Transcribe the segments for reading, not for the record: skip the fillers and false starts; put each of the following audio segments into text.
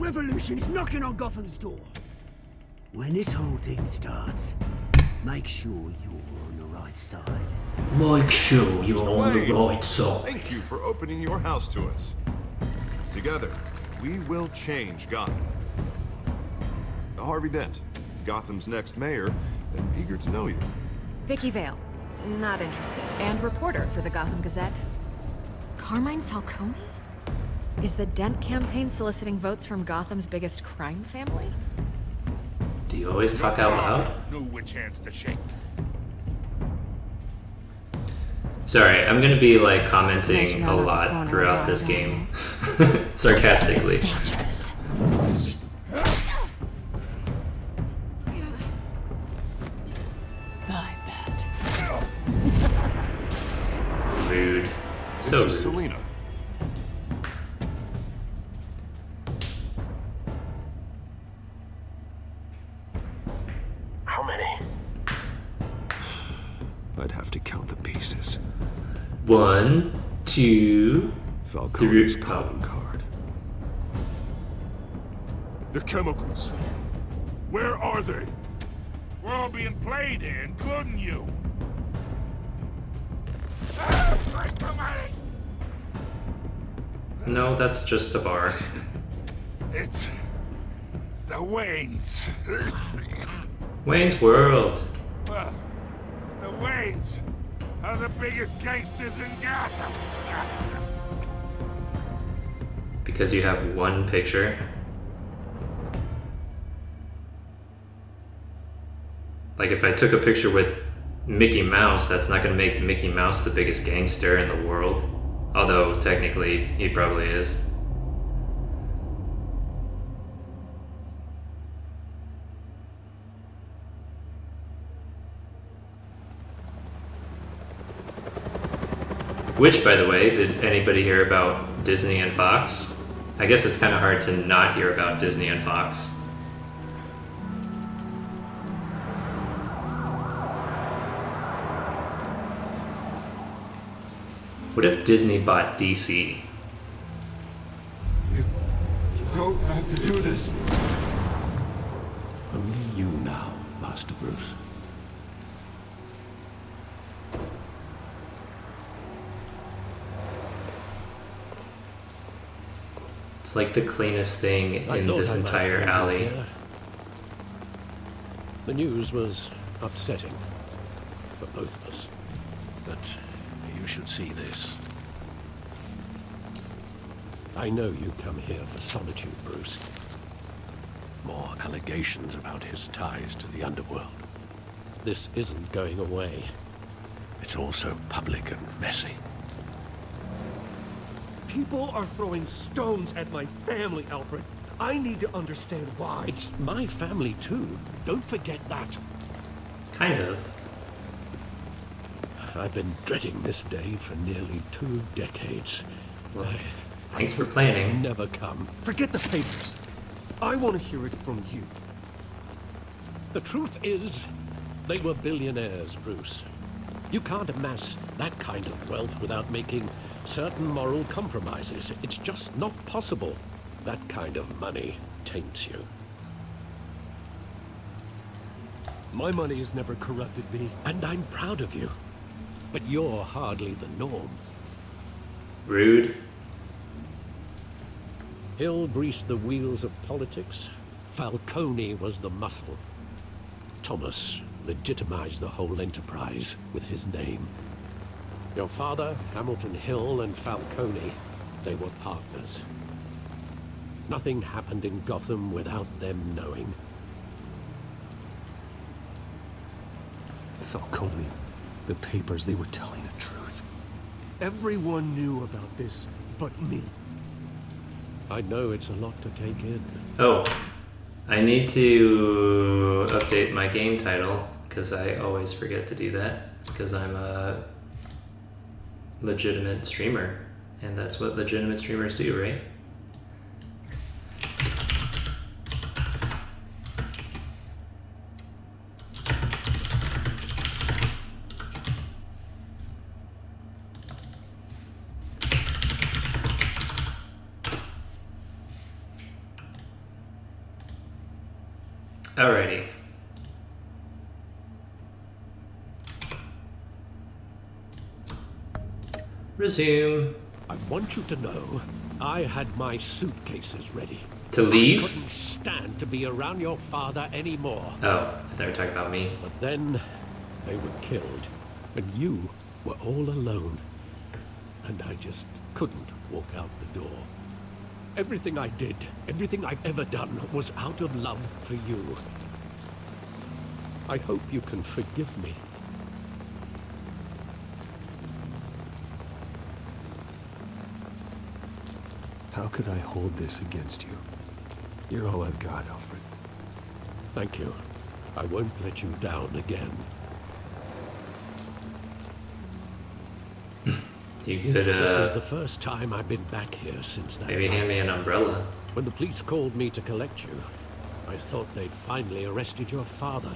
revolution is knocking on Gotham's door. When this whole thing starts, make sure you're on the right side. Make sure you're on the right side. Thank you for opening your house to us. Together, we will change Gotham. Harvey Dent, Gotham's next mayor, and eager to know you. Vicky Vale. Not interested. And reporter for the Gotham Gazette. Carmine Falcone? Is the Dent campaign soliciting votes from Gotham's biggest crime family? Do you always talk out loud? Know which hands to shake. Sorry, I'm gonna be like commenting a lot throughout this game. Sarcastically. It's dangerous. I bet. Rude. This So is rude. Selina. How many? I'd have to count the pieces. 1, 2, Falcone's 3. calling card. The chemicals. Where are they? We're all being played, including you. No, that's just a bar. It's the Waynes. Wayne's World. Well, the Waynes are the biggest gangsters in Gotham. Because you have one picture. Like if I took a picture with Mickey Mouse, that's not gonna make Mickey Mouse the biggest gangster in the world. Although technically he probably is. Which, by the way, did anybody hear about Disney and Fox? I guess it's kind of hard to not hear about Disney and Fox. What if Disney bought DC? You don't have to do this. Only you now, Master Bruce. It's like the cleanest thing in this entire alley. The news was upsetting for both of us. But you should see this. I know you come here for solitude, Bruce. More allegations about his ties to the underworld. This isn't going away. It's also public and messy. People are throwing stones at my family, Alfred. I need to understand why. It's my family too. Don't forget that. Kind of. I've been dreading this day for nearly 2 decades. Well, thanks for planning. Never come. Forget the papers. I want to hear it from you. The truth is, they were billionaires, Bruce. You can't amass that kind of wealth without making certain moral compromises. It's just not possible. That kind of money taints you. My money has never corrupted me. And I'm proud of you. But you're hardly the norm. Rude. Hill greased the wheels of politics. Falcone was the muscle. Thomas legitimized the whole enterprise with his name. Your father, Hamilton Hill, and Falcone, they were partners. Nothing happened in Gotham without them knowing. Falcone, the papers, they were telling the truth. Everyone knew about this but me. I know it's a lot to take in. Oh, I need to update my game title because I always forget to do that because I'm a legitimate streamer and that's what legitimate streamers do, right? Alrighty. Resume. I want you to know, I had my suitcases ready. To leave? I couldn't stand to be around your father anymore. Oh, they were talking about me. But then, they were killed, and you were all alone. And I just couldn't walk out the door. Everything I did, everything I've ever done, was out of love for you. I hope you can forgive me. How could I hold this against you? You're all I've got, Alfred. Thank you. I won't let you down again. You could, This is the first time I've been back here since that maybe night. hand me an umbrella. When the police called me to collect you, I thought they'd finally arrested your father.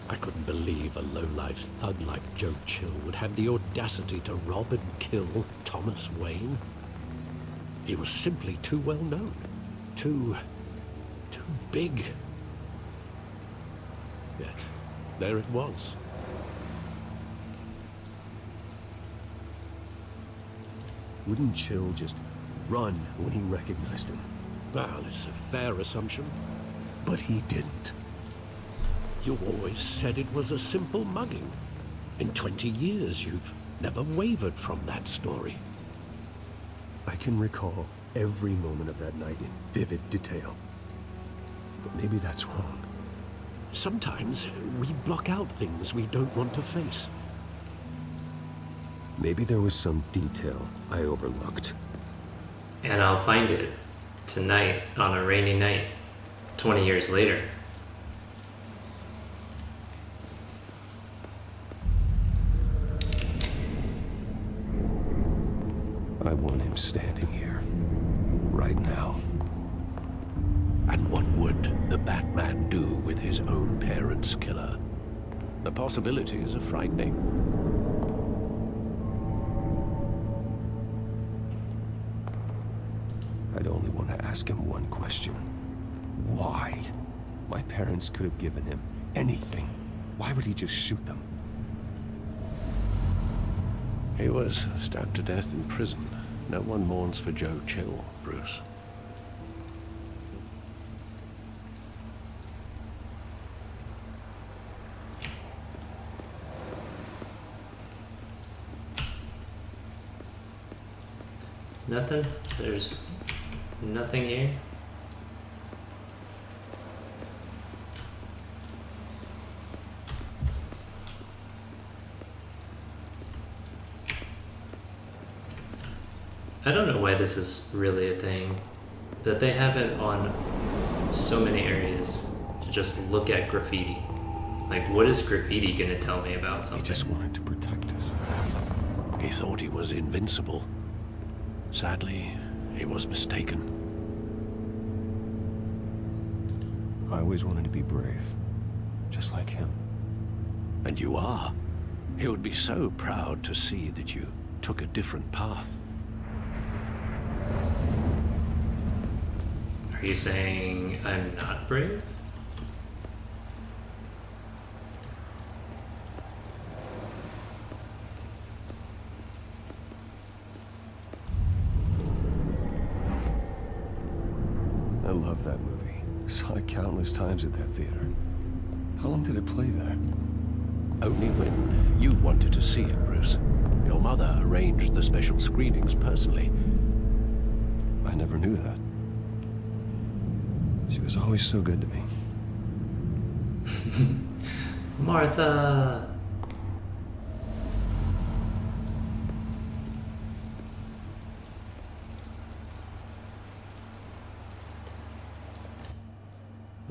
I couldn't believe a low-life thug like Joe Chill would have the audacity to rob and kill Thomas Wayne. He was simply too well known. Too big. Yet, there it was. Wouldn't Chill just run when he recognized him? Well, it's a fair assumption. But he didn't. You always said it was a simple mugging. In 20 years, you've never wavered from that story. I can recall every moment of that night in vivid detail. But maybe that's wrong. Sometimes we block out things we don't want to face. Maybe there was some detail I overlooked. And I'll find it tonight on a rainy night, 20 years later. I want him standing here, right now. And what would the Batman do with his own parents' killer? The possibilities are frightening. I'd only want to ask him one question. Why? My parents could have given him anything. Why would he just shoot them? He was stabbed to death in prison. No one mourns for Joe Chill, Bruce. Nothing? There's nothing here? I don't know why this is really a thing. That they have it on so many areas to just look at graffiti. Like, what is graffiti gonna tell me about He something? just wanted to protect us. He thought he was invincible. Sadly, he was mistaken. I always wanted to be brave. Just like him. And you are. He would be so proud to see that you took a different path. Are you saying I'm not brave? I love that movie. Saw it countless times at that theater. How long did it play there? Only when you wanted to see it, Bruce. Your mother arranged the special screenings personally. I never knew that. She was always so good to me. Martha!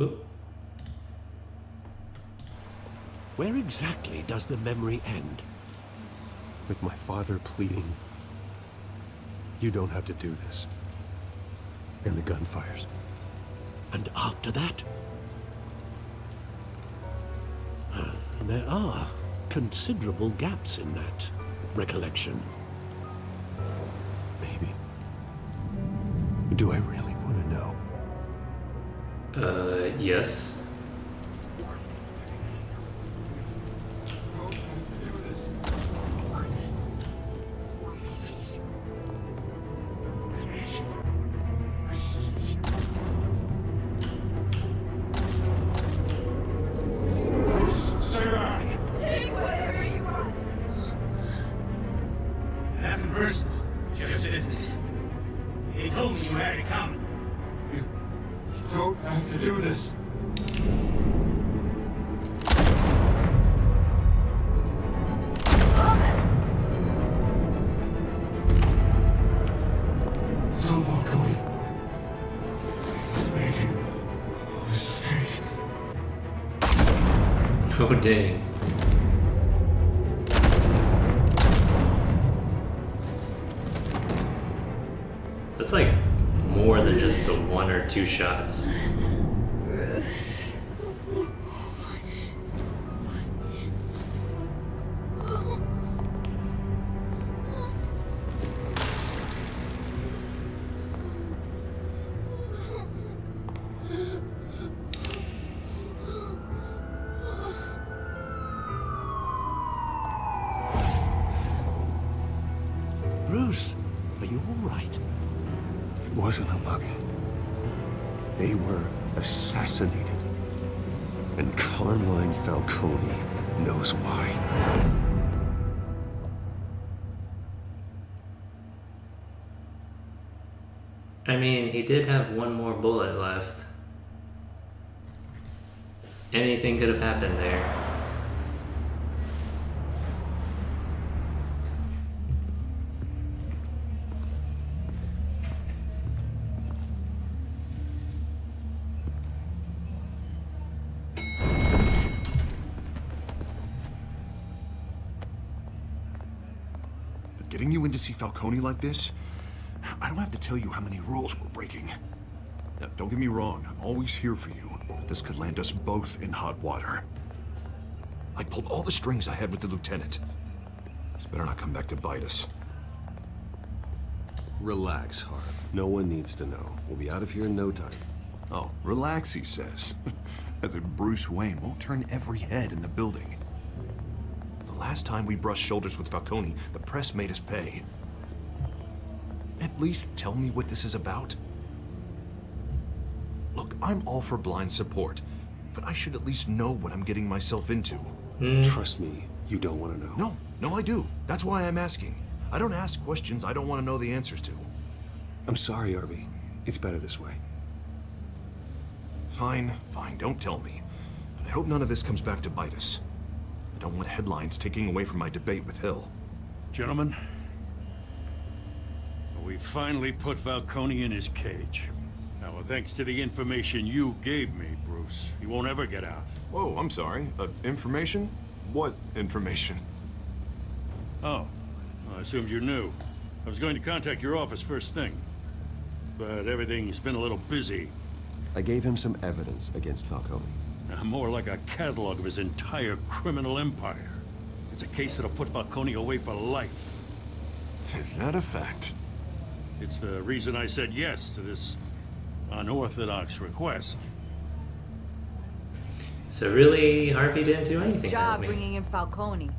Oop. Where exactly does the memory end? With my father pleading, "You don't have to do this." And the gunfires. And after that? There are considerable gaps in that recollection. Maybe. Do I really want to know? Yes. Just business. He told me you had it coming. You don't have to do this. Don't walk away. He's making a mistake. Oh, dang. That's like more than just the 1 or 2 shots. Bruce, are you all right? It wasn't a mug. They were assassinated. And Carmine Falcone knows why. I mean, he did have 1 more bullet left. Anything could have happened there. Getting you in to see Falcone like this? I don't have to tell you how many rules we're breaking. Now, don't get me wrong, I'm always here for you, but this could land us both in hot water. I pulled all the strings I had with the lieutenant. This better not come back to bite us. Relax, Harv. No one needs to know. We'll be out of here in no time. Oh, relax, he says. As if Bruce Wayne won't turn every head in the building. The last time we brushed shoulders with Falcone, the press made us pay. At least tell me what this is about. Look, I'm all for blind support, but I should at least know what I'm getting myself into. Trust me, you don't want to know. No, I do. That's why I'm asking. I don't ask questions I don't want to know the answers to. I'm sorry, Arby. It's better this way. Fine, don't tell me. But I hope none of this comes back to bite us. I don't want headlines taking away from my debate with Hill. Gentlemen, we finally put Falcone in his cage. Now, thanks to the information you gave me, Bruce, he won't ever get out. Whoa, I'm sorry. Information? What information? Oh, I assumed you knew. I was going to contact your office first thing, but everything's been a little busy. I gave him some evidence against Falcone. More like a catalog of his entire criminal empire. It's a case that'll put Falcone away for life. Is that a fact? It's the reason I said yes to this unorthodox request. So really, Harvey didn't do anything. Nice job to me. bringing in Falcone.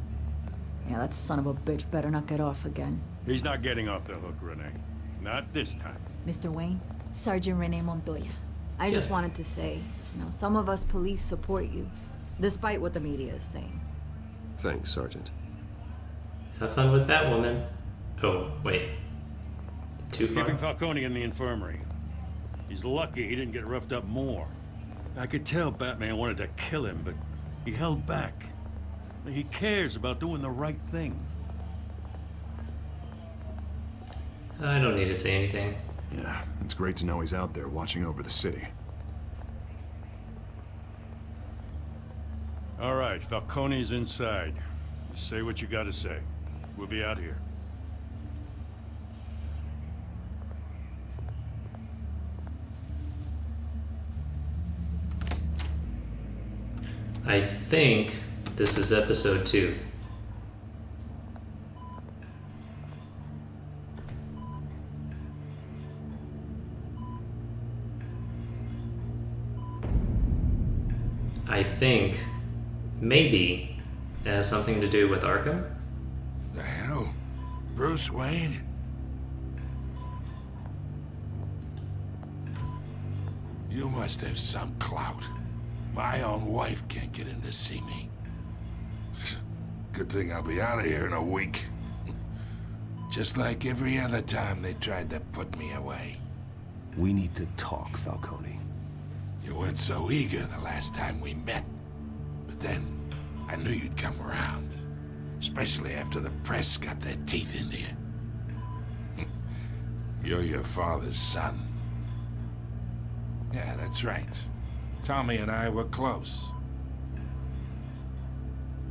Yeah, that son of a bitch better not get off again. He's not getting off the hook, Renee. Not this time. Mr. Wayne, Sergeant Renee Montoya. I just wanted to say, some of us police support you, despite what the media is saying. Thanks, Sergeant. Have fun with Batwoman. Oh, wait. Too far? Keeping Falcone in the infirmary. He's lucky he didn't get roughed up more. I could tell Batman wanted to kill him, but he held back. He cares about doing the right thing. I don't need to say anything. Yeah, it's great to know he's out there watching over the city. All right, Falcone's inside. Say what you gotta say. We'll be out here. I think this is episode 2. I think maybe it has something to do with Arkham. The hell? Bruce Wayne? You must have some clout. My own wife can't get in to see me. Good thing I'll be out of here in a week. Just like every other time they tried to put me away. We need to talk, Falcone. You weren't so eager the last time we met. But then, I knew you'd come around. Especially after the press got their teeth into you. You're your father's son. Yeah, that's right. Tommy and I were close.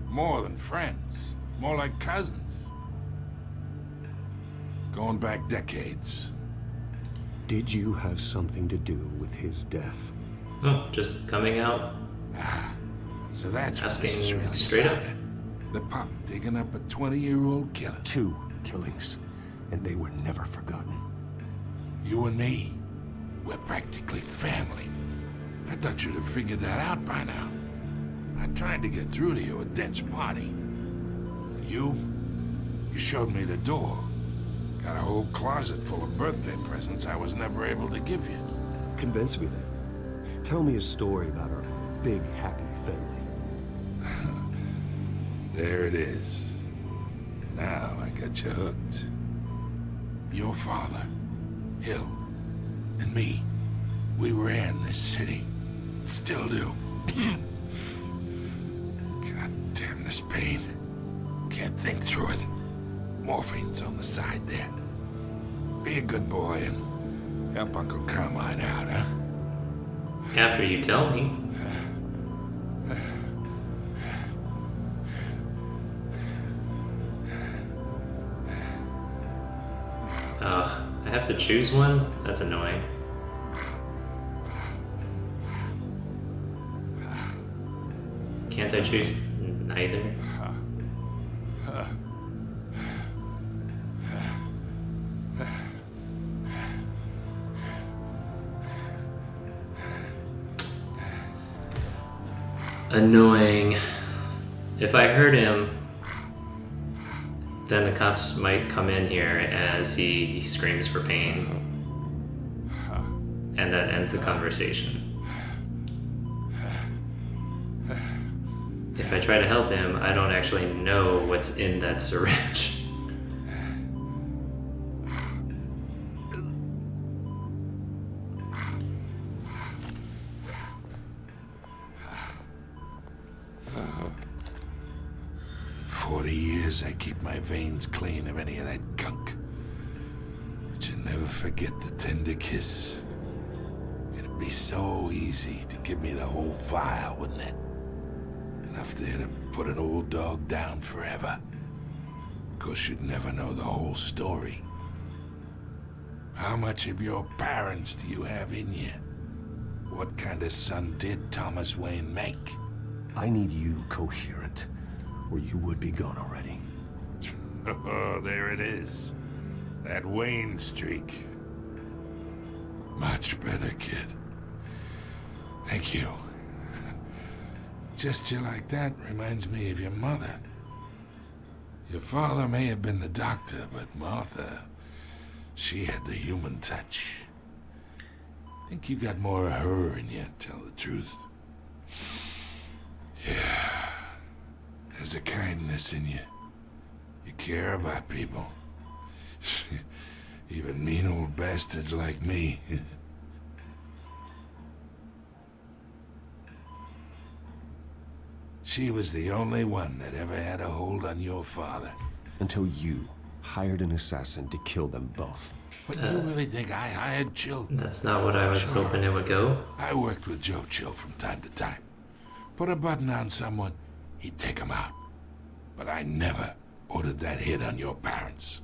More than friends. More like cousins. Going back decades. Did you have something to do with his death? Oh, just coming out. So that's what Asking this is really straight about. up. The pup digging up a 20-year-old killer. 2 killings, and they were never forgotten. You and me, we're practically family. I thought you'd have figured that out by now. I tried to get through to you at Dent's party. You showed me the door. Got a whole closet full of birthday presents I was never able to give you. Convince me then. Tell me a story about our big, happy family. There it is. Now I got you hooked. Your father, Hill, and me, we ran this city. Still do. God damn this pain. Can't think through it. Morphine's on the side there. Be a good boy and help Uncle Carmine out, huh? After you tell me. I have to choose one? That's annoying. Can't I choose neither? Annoying. If I hurt him, then the cops might come in here as he screams for pain. And that ends the conversation. If I try to help him, I don't actually know what's in that syringe. I keep my veins clean of any of that gunk. But you never forget the tender kiss. It'd be so easy to give me the whole vial, wouldn't it? Enough there to put an old dog down forever. Of course, you'd never know the whole story. How much of your parents do you have in you? What kind of son did Thomas Wayne make? I need you coherent, or you would be gone already. Oh, there it is. That Wayne streak. Much better, kid. Thank you. Gesture like that reminds me of your mother. Your father may have been the doctor, but Martha, she had the human touch. I think you got more of her in you, tell the truth. Yeah. There's a kindness in you. You care about people. Even mean old bastards like me. She was the only one that ever had a hold on your father. Until you hired an assassin to kill them both. But you really think I hired Chill? That's not what I was hoping it would go. I worked with Joe Chill from time to time. Put a button on someone, he'd take him out. But I never ordered that hit on your parents.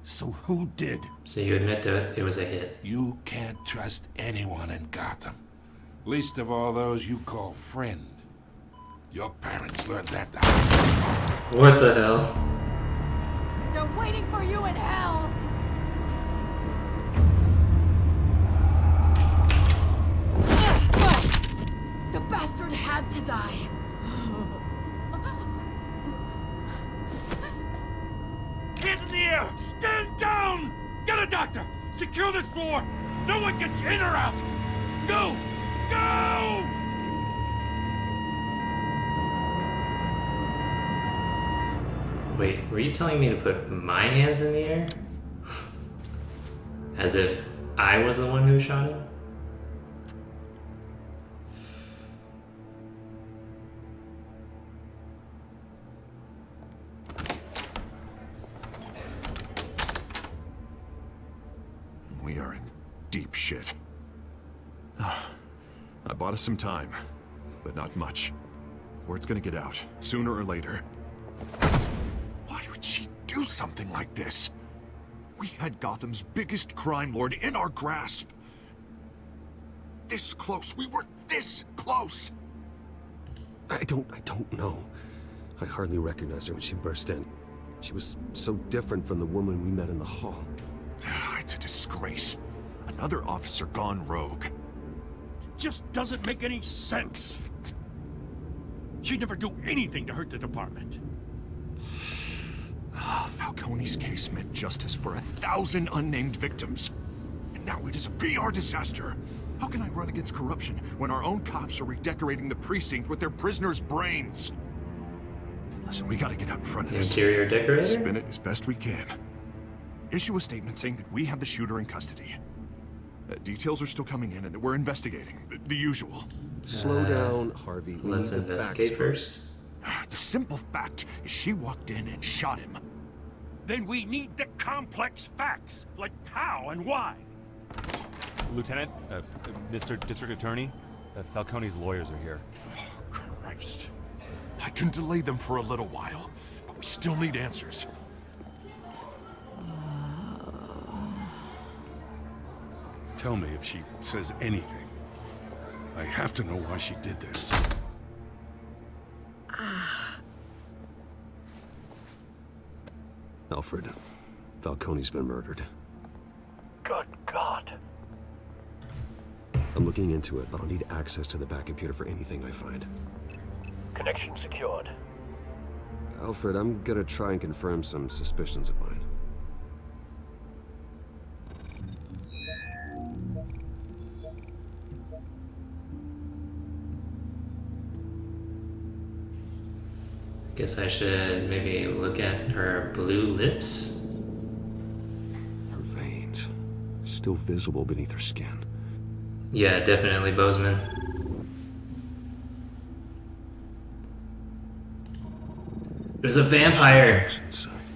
So who did? So you admit that it was a hit. You can't trust anyone in Gotham. Least of all those you call friend. Your parents learned that. What the hell? They're waiting for you in hell! The bastard had to die. Hands in the air! Stand down! Get a doctor! Secure this floor! No one gets in or out! Go! Go! Wait, were you telling me to put my hands in the air? As if I was the one who shot him? We are in deep shit. I bought us some time, but not much. Word's gonna get out, sooner or later. Why would she do something like this? We had Gotham's biggest crime lord in our grasp. This close, we were this close! I don't know. I hardly recognized her when she burst in. She was so different from the woman we met in the hall. It's a disgrace. Another officer gone rogue. Just doesn't make any sense. She'd never do anything to hurt the department. Falcone's case meant justice for 1,000 unnamed victims. And now it is a PR disaster. How can I run against corruption when our own cops are redecorating the precinct with their prisoners' brains? Listen, we gotta get out in front of this. Interior decorator? Spin it as best we can. Issue a statement saying that we have the shooter in custody. Details are still coming in and that we're investigating. The usual. Slow down, Harvey. We Let's need the facts investigate first. The simple fact is she walked in and shot him. Then we need the complex facts, like how and why. Lieutenant, Mr. District Attorney, Falcone's lawyers are here. Oh, Christ. I can delay them for a little while, but we still need answers. Tell me if she says anything. I have to know why she did this. Alfred, Falcone's been murdered. Good God. I'm looking into it, but I'll need access to the back computer for anything I find. Connection secured. Alfred, I'm gonna try and confirm some suspicions of mine. Guess I should maybe look at her blue lips. Her veins, still visible beneath her skin. Yeah, definitely Bozeman. There's a vampire.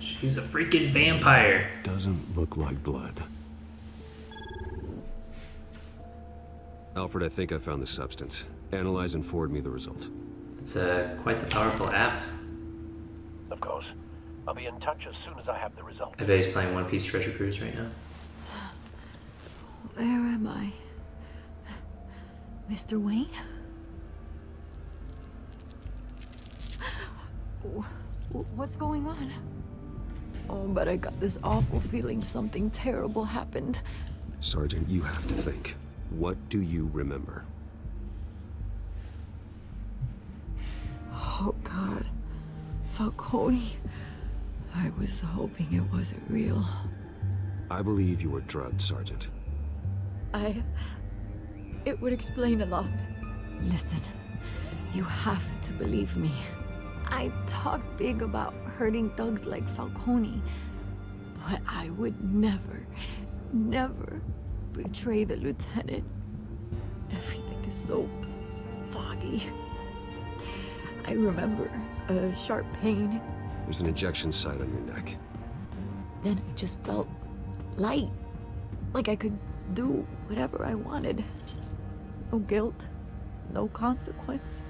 She's a freaking vampire. Doesn't look like blood. Alfred, I think I found the substance. Analyze and forward me the result. It's quite the powerful app. Of course. I'll be in touch as soon as I have the result. I bet he's playing One Piece Treasure Cruise right now. Where am I? Mr. Wayne? What's going on? Oh, but I got this awful feeling something terrible happened. Sergeant, you have to think. What do you remember? Oh, God. Falcone. I was hoping it wasn't real. I believe you were drugged, Sergeant. It would explain a lot. Listen, you have to believe me. I talk big about hurting thugs like Falcone, but I would never, never betray the lieutenant. Everything is so foggy. I remember a sharp pain. There's an injection site on your neck. Then I just felt light, like I could do whatever I wanted. No guilt, no consequence.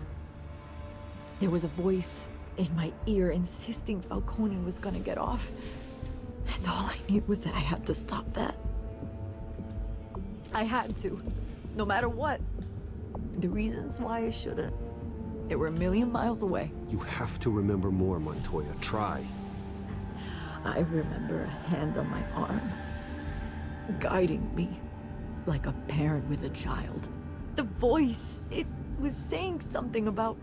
There was a voice in my ear insisting Falcone was gonna get off. And all I knew was that I had to stop that. I had to, no matter what. The reasons why I shouldn't, they were a million miles away. You have to remember more, Montoya. Try. I remember a hand on my arm, guiding me like a parent with a child. The voice, it was saying something about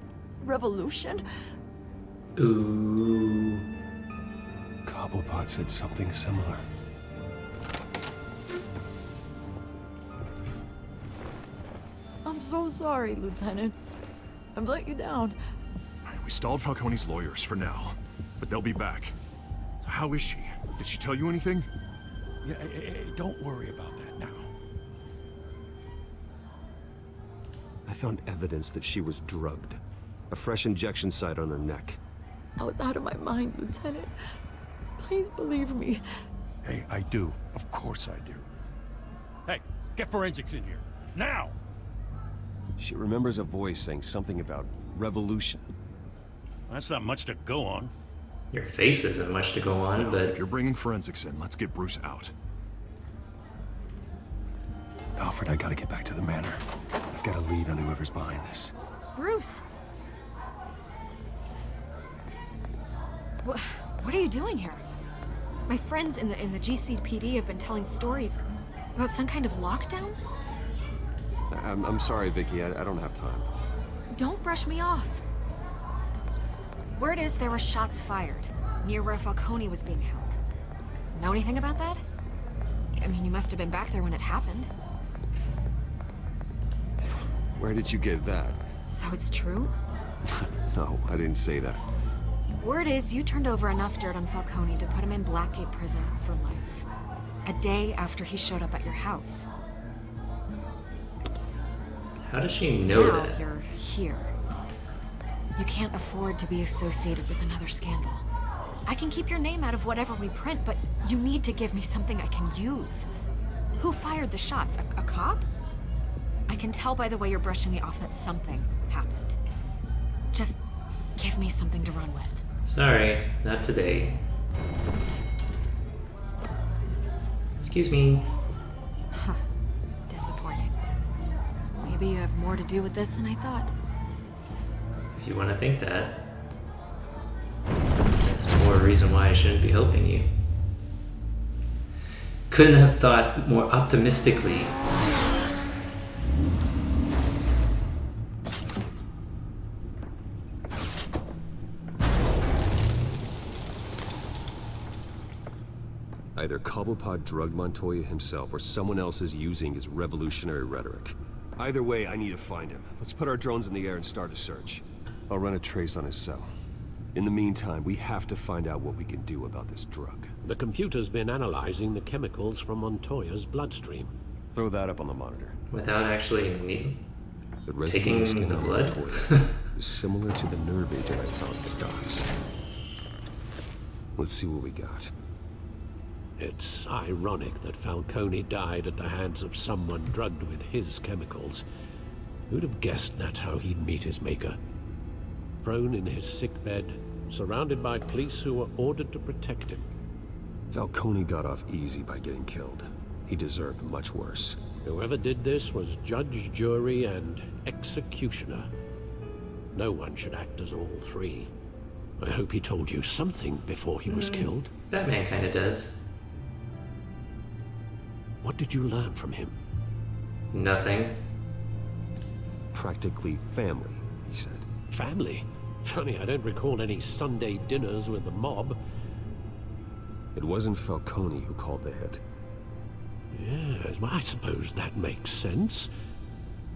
revolution. Ooh. Cobblepot said something similar. I'm so sorry, Lieutenant. I've let you down. We stalled Falcone's lawyers for now. but they'll be back. So how is she? Did she tell you anything? Yeah, don't worry about that now. I found evidence that she was drugged. A fresh injection site on her neck. I was out of my mind, Lieutenant. Please believe me. Hey, I do. Of course I do. Hey, get forensics in here. Now! She remembers a voice saying something about revolution. That's not much to go on. Your face isn't much to go on, but If you're bringing forensics in, let's get Bruce out. Alfred, I gotta get back to the manor. I've got a lead on whoever's behind this. Bruce! What are you doing here? My friends in the GCPD have been telling stories about some kind of lockdown? I'm sorry, Vicky. I don't have time. Don't brush me off. Word is there were shots fired near where Falcone was being held. Know anything about that? I mean, you must have been back there when it happened. Where did you get that? So it's true? No, I didn't say that. Word is you turned over enough dirt on Falcone to put him in Blackgate Prison for life. A day after he showed up at your house. how does she know Now that? you're here. You can't afford to be associated with another scandal. I can keep your name out of whatever we print, but you need to give me something I can use. Who fired the shots? A cop? I can tell by the way you're brushing me off that something happened. Just give me something to run with. Sorry, not today. Excuse me. Huh. Disappointing. Maybe you have more to do with this than I thought. If you want to think that, that's more reason why I shouldn't be helping you. Couldn't have thought more optimistically. Either Cobblepot drugged Montoya himself or someone else is using his revolutionary rhetoric. Either way, I need to find him. Let's put our drones in the air and start a search. I'll run a trace on his cell. In the meantime, we have to find out what we can do about this drug. The computer's been analyzing the chemicals from Montoya's bloodstream. Throw that up on the monitor. Without actually The taking residue skin the on blood? Montoya is similar to the nerve agent I found in the docks. Let's see what we got. It's ironic that Falcone died at the hands of someone drugged with his chemicals. Who'd have guessed that's how he'd meet his maker? Prone in his sickbed, surrounded by police who were ordered to protect him. Falcone got off easy by getting killed. He deserved much worse. Whoever did this was judge, jury, and executioner. No one should act as all three. I hope he told you something before he was killed. Batman kind of does. What did you learn from him? Nothing. Practically family, he said. Family? Funny, I don't recall any Sunday dinners with the mob. It wasn't Falcone who called the hit. Yes, well, I suppose that makes sense.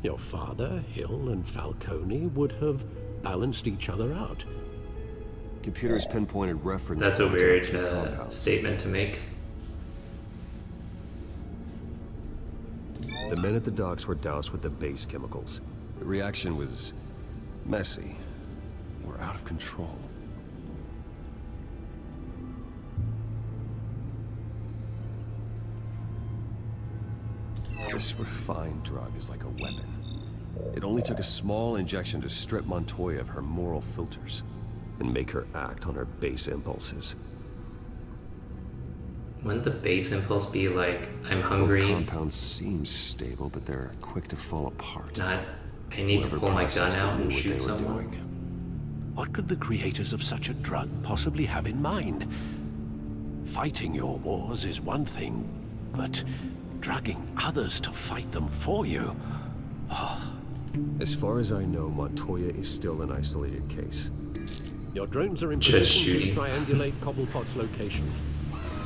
Your father, Hill, and Falcone would have balanced each other out. Computer's pinpointed reference. That's a points weird to two compounds. statement to make. The men at the docks were doused with the base chemicals. The reaction was messy. They were out of control. This refined drug is like a weapon. It only took a small injection to strip Montoya of her moral filters and make her act on her base impulses. Wouldn't the base impulse be like, I'm hungry, Both compounds seem stable, but they're quick to fall apart. not, I need to Whoever pull my gun processed it out knew and what shoot they were someone? doing. What could the creators of such a drug possibly have in mind? Fighting your wars is one thing, but drugging others to fight them for you? As far as I know, Montoya is still an isolated case. Your drones are in Judge position to Judy. triangulate Cobblepot's location.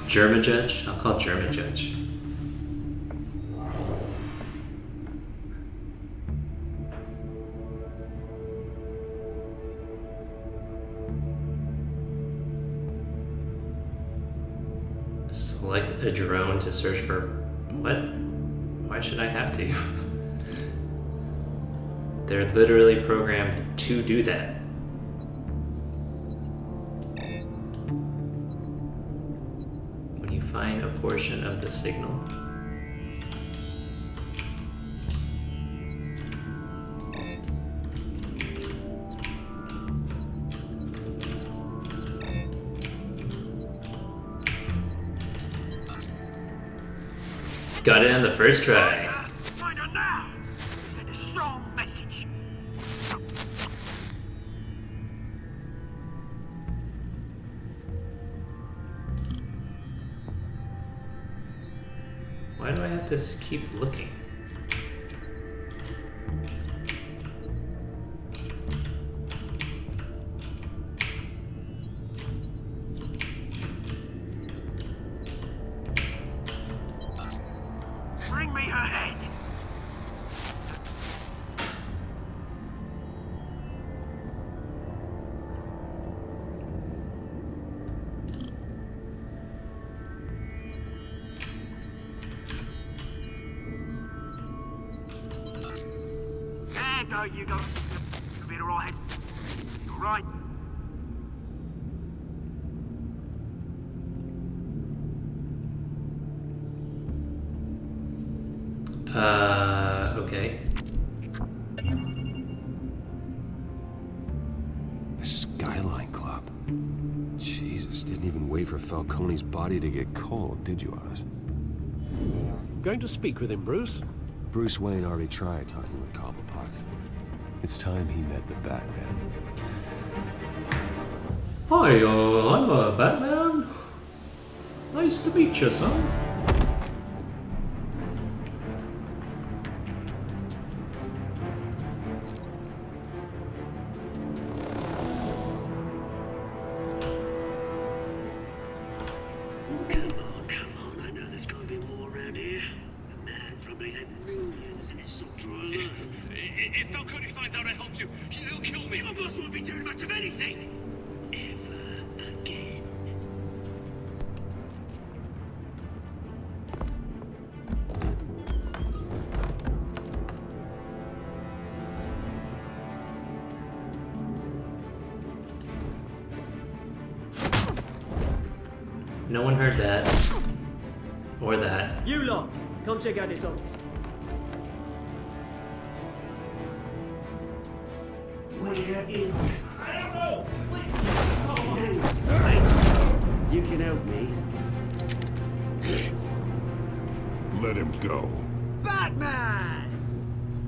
German judge? I'll call German judge. to search for... What? Why should I have to? They're literally programmed to do that. When you find a portion of the signal. Got it on the first try. Find her now! Send a strong message. Why do I have to keep looking? Bring me her head. There go, you go. You'll be alright. You're right. Okay. The Skyline Club. Jesus, didn't even wait for Falcone's body to get cold, did you, Oz? Going to speak with him, Bruce? Bruce Wayne already tried talking with Cobblepot. It's time he met the Batman. Hi, I'm a Batman. Nice to meet you, son. Come on, I know there's gonna be more around here. The man probably had millions in his soul drawer alone. If Falcone finds out I helped you, he'll kill me. Your boss won't be doing much of anything. Ever again. No one heard that. Or that. You lot, come check out this office. We're in trouble. You can help me. Let him go. Batman!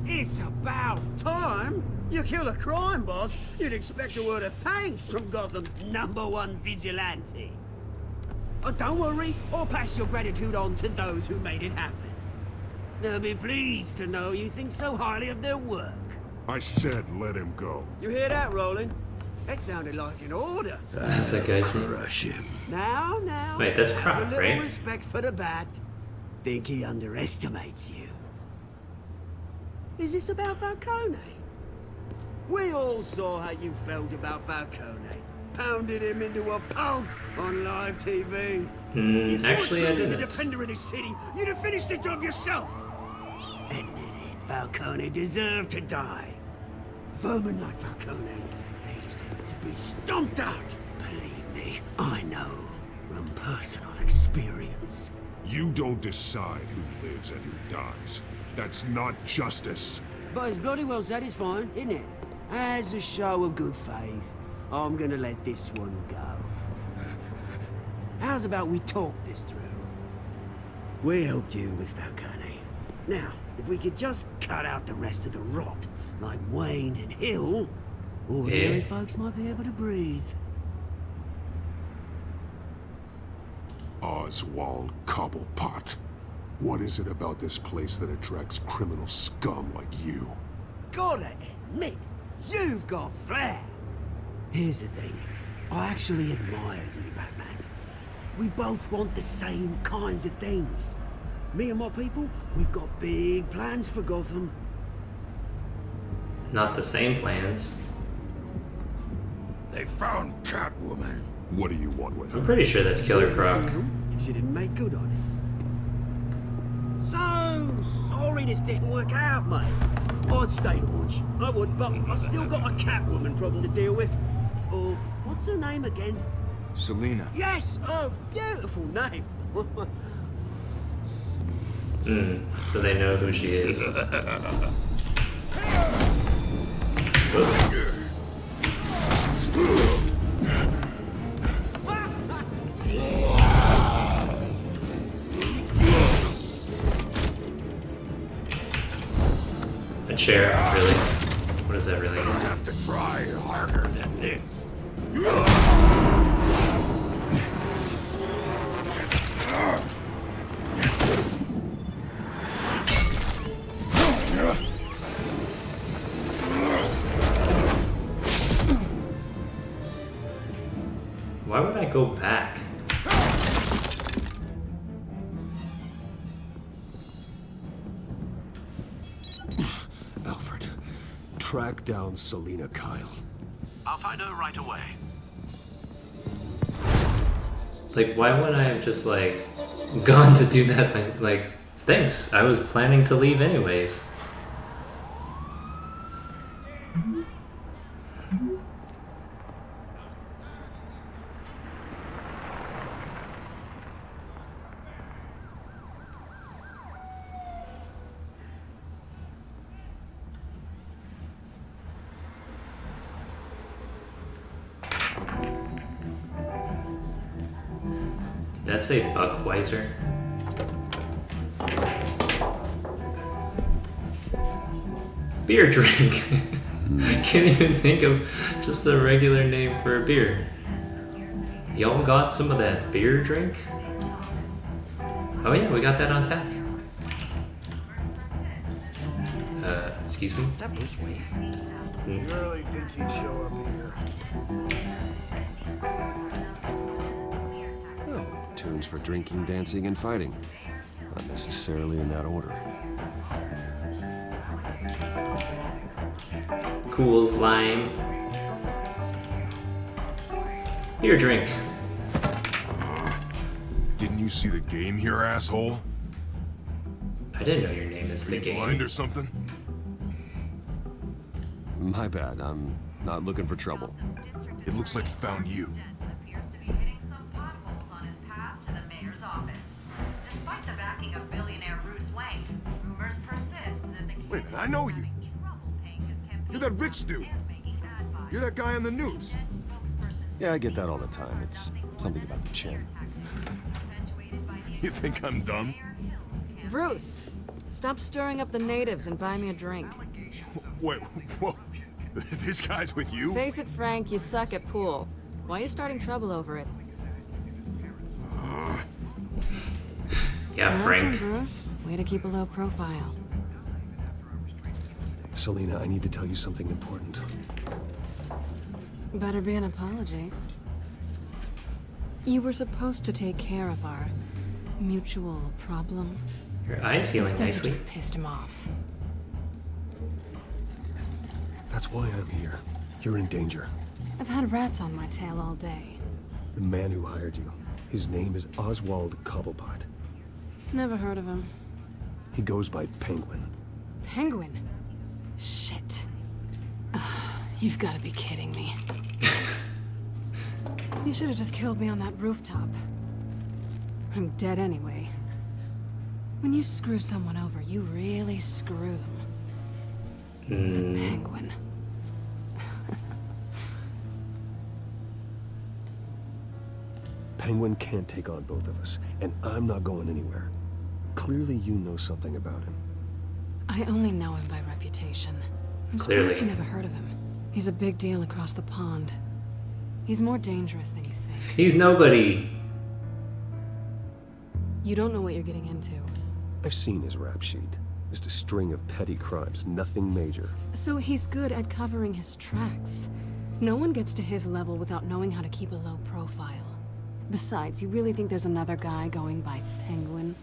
It's about time. You kill a crime boss, you'd expect a word of thanks from Gotham's #1 vigilante. Oh, don't worry, I'll pass your gratitude on to those who made it happen. They'll be pleased to know you think so highly of their work. I said let him go. You hear that, Roland? That sounded like an order. That's that guy's name. Rush him. Now. Wait, that's have Croc, a little right? respect for the Bat. Think he underestimates you. Is this about Falcone? We all saw how you felt about Falcone. Pounded him into a pulp on live TV. Actually, I If you were the didn't. defender of the city, you'd have finished the job yourself. Admit it, Falcone deserved to die. Vermin like Falcone, they deserve to be stomped out. Believe me, I know from personal experience. You don't decide who lives and who dies. That's not justice. But it's bloody well satisfying, isn't it? As a show of good faith, I'm gonna let this one go. How's about we talk this through? We helped you with Falcone. Now, if we could just cut out the rest of the rot, like Wayne and Hill, ordinary Yeah. folks might be able to breathe. Oswald Cobblepot. What is it about this place that attracts criminal scum like you? Gotta admit, you've got flair. Here's the thing. I actually admire you, Batman. We both want the same kinds of things. Me and my people, we've got big plans for Gotham. Not the same plans. They found Catwoman. What do you want with her? I'm pretty sure that's Killer Croc. Deal, she didn't make good on it. sorry this didn't work out, mate. I'd stay to watch. I would, but I still got a Catwoman problem to deal with. Oh, what's her name again? Selina. Yes! Oh, beautiful name. So they know who she is. A chair, really? What does that really mean? Have to try harder than this. Why would I go back? Alfred, track down Selina Kyle. I'll find her right away. Like, why wouldn't I have just, like, gone to do that? Like, thanks. I was planning to leave anyways. Did that say Buckweiser? Beer drink. Can't even think of just the regular name for a beer. Y'all got some of that beer drink? Oh yeah, we got that on tap. Excuse me? That was weird. You really think he'd show up here? Oh, tunes for drinking, dancing, and fighting. Not necessarily in that order. Cool's lime. Beer drink. Didn't you see the game here, asshole? I didn't know your name is the Are you blind game. or something? My bad, I'm not looking for trouble. It looks like it found you. Appears to be hitting some potholes on his path to the mayor's office. Despite the backing of billionaire Bruce Wayne, rumors persist that the Wait a minute, I know you. You're that rich dude. You're that guy on the news. Yeah, I get that all the time. It's something about the chin. You think I'm dumb? Bruce, stop stirring up the natives and buy me a drink. Wait, whoa. This guy's with you? Face it, Frank, you suck at pool. Why are you starting trouble over it? Yeah, Nice Frank. one, Bruce. Way to keep a low profile. Selina, I need to tell you something important. Better be an apology. You were supposed to take care of our mutual problem. Your eye's healing Instead, nicely. you just pissed him off. That's why I'm here. You're in danger. I've had rats on my tail all day. The man who hired you, his name is Oswald Cobblepot. Never heard of him. He goes by Penguin. Penguin? Shit. Ugh, you've got to be kidding me. You should have just killed me on that rooftop. I'm dead anyway. When you screw someone over, you really screw them. The Penguin. Penguin can't take on both of us, and I'm not going anywhere. Clearly you know something about him. I only know him by reputation. I'm Clearly. surprised you never heard of him. He's a big deal across the pond. He's more dangerous than you think. He's nobody. You don't know what you're getting into. I've seen his rap sheet. Just a string of petty crimes, nothing major. So he's good at covering his tracks. No one gets to his level without knowing how to keep a low profile. Besides, you really think there's another guy going by Penguin?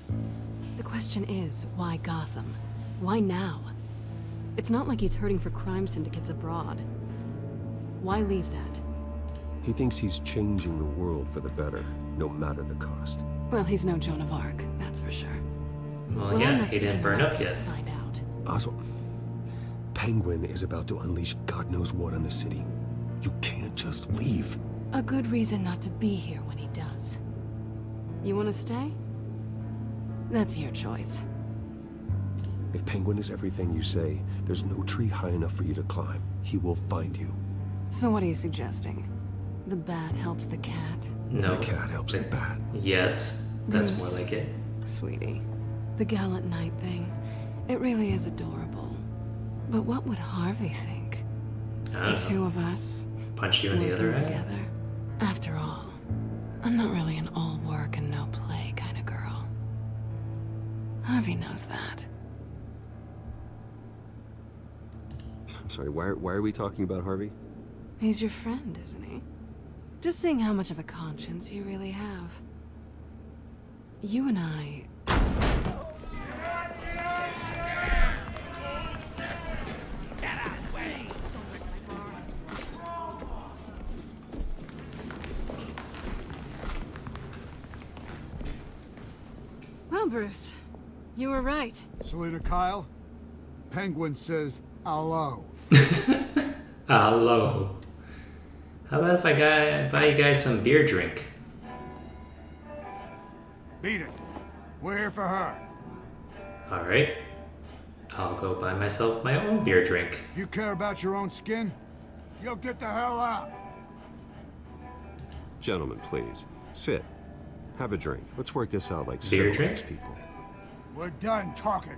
The question is, why Gotham? Why now? It's not like he's hurting for crime syndicates abroad. Why leave that? He thinks he's changing the world for the better, no matter the cost. Well, he's no Joan of Arc, that's for sure. Well, I'm yeah, not he didn't sticking burn around up to yet. find out. Oswald, Penguin is about to unleash God knows what on the city. You can't just leave. A good reason not to be here when he does. You want to stay? That's your choice. If Penguin is everything you say, there's no tree high enough for you to climb. He will find you. So what are you suggesting? The bat helps the cat? No. The cat helps the bat. Yes, that's Bruce, more like it. Sweetie, the gallant knight thing, it really is adorable. But what would Harvey think? I The don't two know. of us Punch you in the other working eye. together. After all, I'm not really an all work and no play kind of girl. Harvey knows that. I'm sorry, why are we talking about Harvey? He's your friend, isn't he? Just seeing how much of a conscience you really have. You and I... Well, Bruce, you were right. Selena Kyle, Penguin says hello. Hello. How about if I buy you guys some beer drink? Beat it. We're here for her. Alright. I'll go buy myself my own beer drink. You care about your own skin? You'll get the hell out. Gentlemen, please. Sit. Have a drink. Let's work this out like Beer civilized drink? people. We're done talking.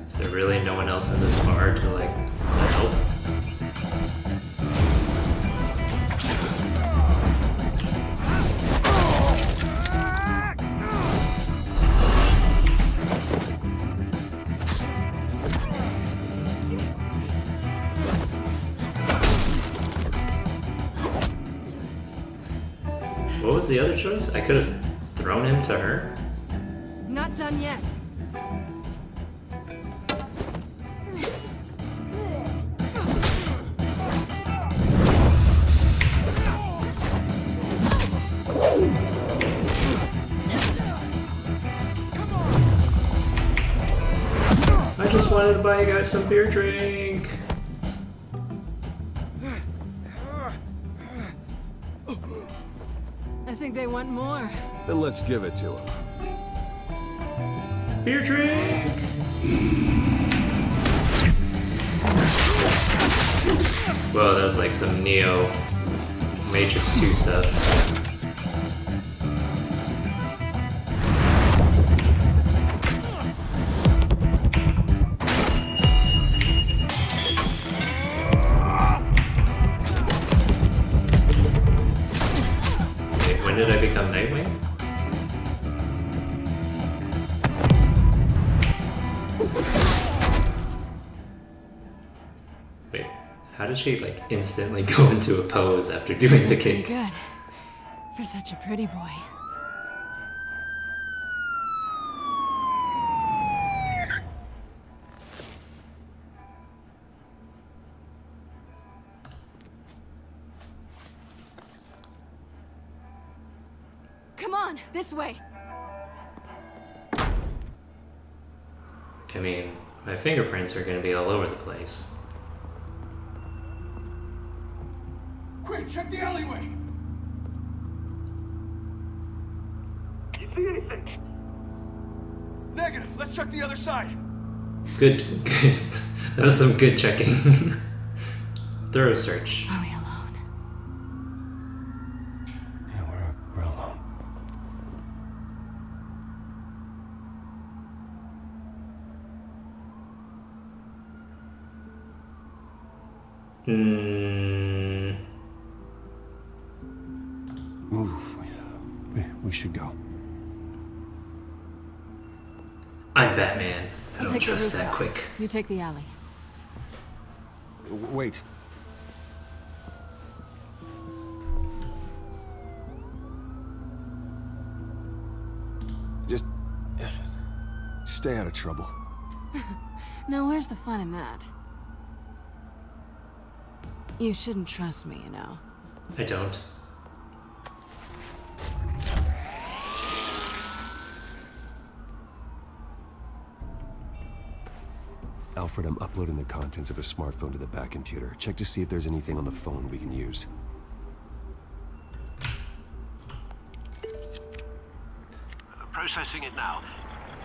Is there really no one else in this bar to like help? What was the other choice? I could have thrown him to her. Not done yet. I just wanted to buy you guys some beer drink. I think they want more. Then let's give it to him. Beer drink! Whoa, that was like some Neo Matrix 2 stuff. Wait, when did I become Nightwing? Wait, how did she like instantly go into a pose after doing the Pretty kick? good. For such a pretty boy. Come on, this way. I mean, my fingerprints are gonna be all over the place. Quick, check the alleyway. You see anything? Negative. Let's check the other side. Good. That was some good checking. Thorough search. Are we alone? Yeah, we're alone. Move. We should go. I'm Batman. I I'll don't take the trust roof that access. quick. You take the alley. Wait. Just stay out of trouble. Now where's the fun in that? You shouldn't trust me, you know. I don't. Alfred, I'm uploading the contents of a smartphone to the back computer. Check to see if there's anything on the phone we can use. Processing it now.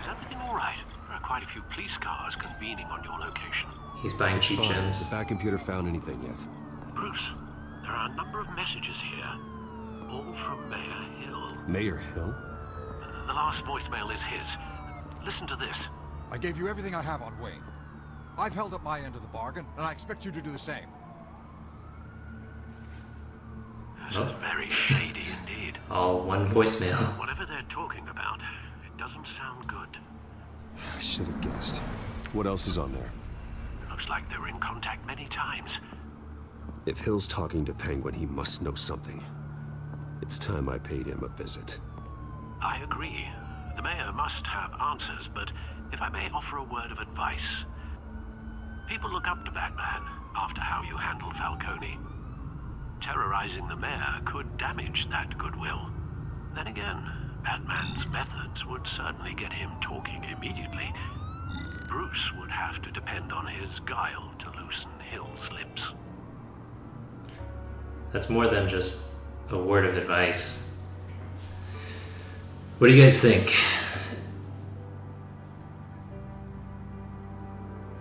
Is everything all right? There are quite a few police cars convening on your location. He's buying cheap Fine. gems. The back computer found anything yet? Bruce, there are a number of messages here, all from Mayor Hill. Mayor Hill? The last voicemail is his. Listen to this. I gave you everything I have on Wayne. I've held up my end of the bargain, and I expect you to do the same. This is very shady indeed. All one voicemail. Whatever they're talking about, it doesn't sound good. I should have guessed. What else is on there? Looks like they were in contact many times. If Hill's talking to Penguin, he must know something. It's time I paid him a visit. I agree. The mayor must have answers, but if I may offer a word of advice. People look up to Batman after how you handled Falcone. Terrorizing the mayor could damage that goodwill. Then again, Batman's methods would certainly get him talking immediately. Bruce would have to depend on his guile to loosen Hill's lips. That's more than just a word of advice. What do you guys think?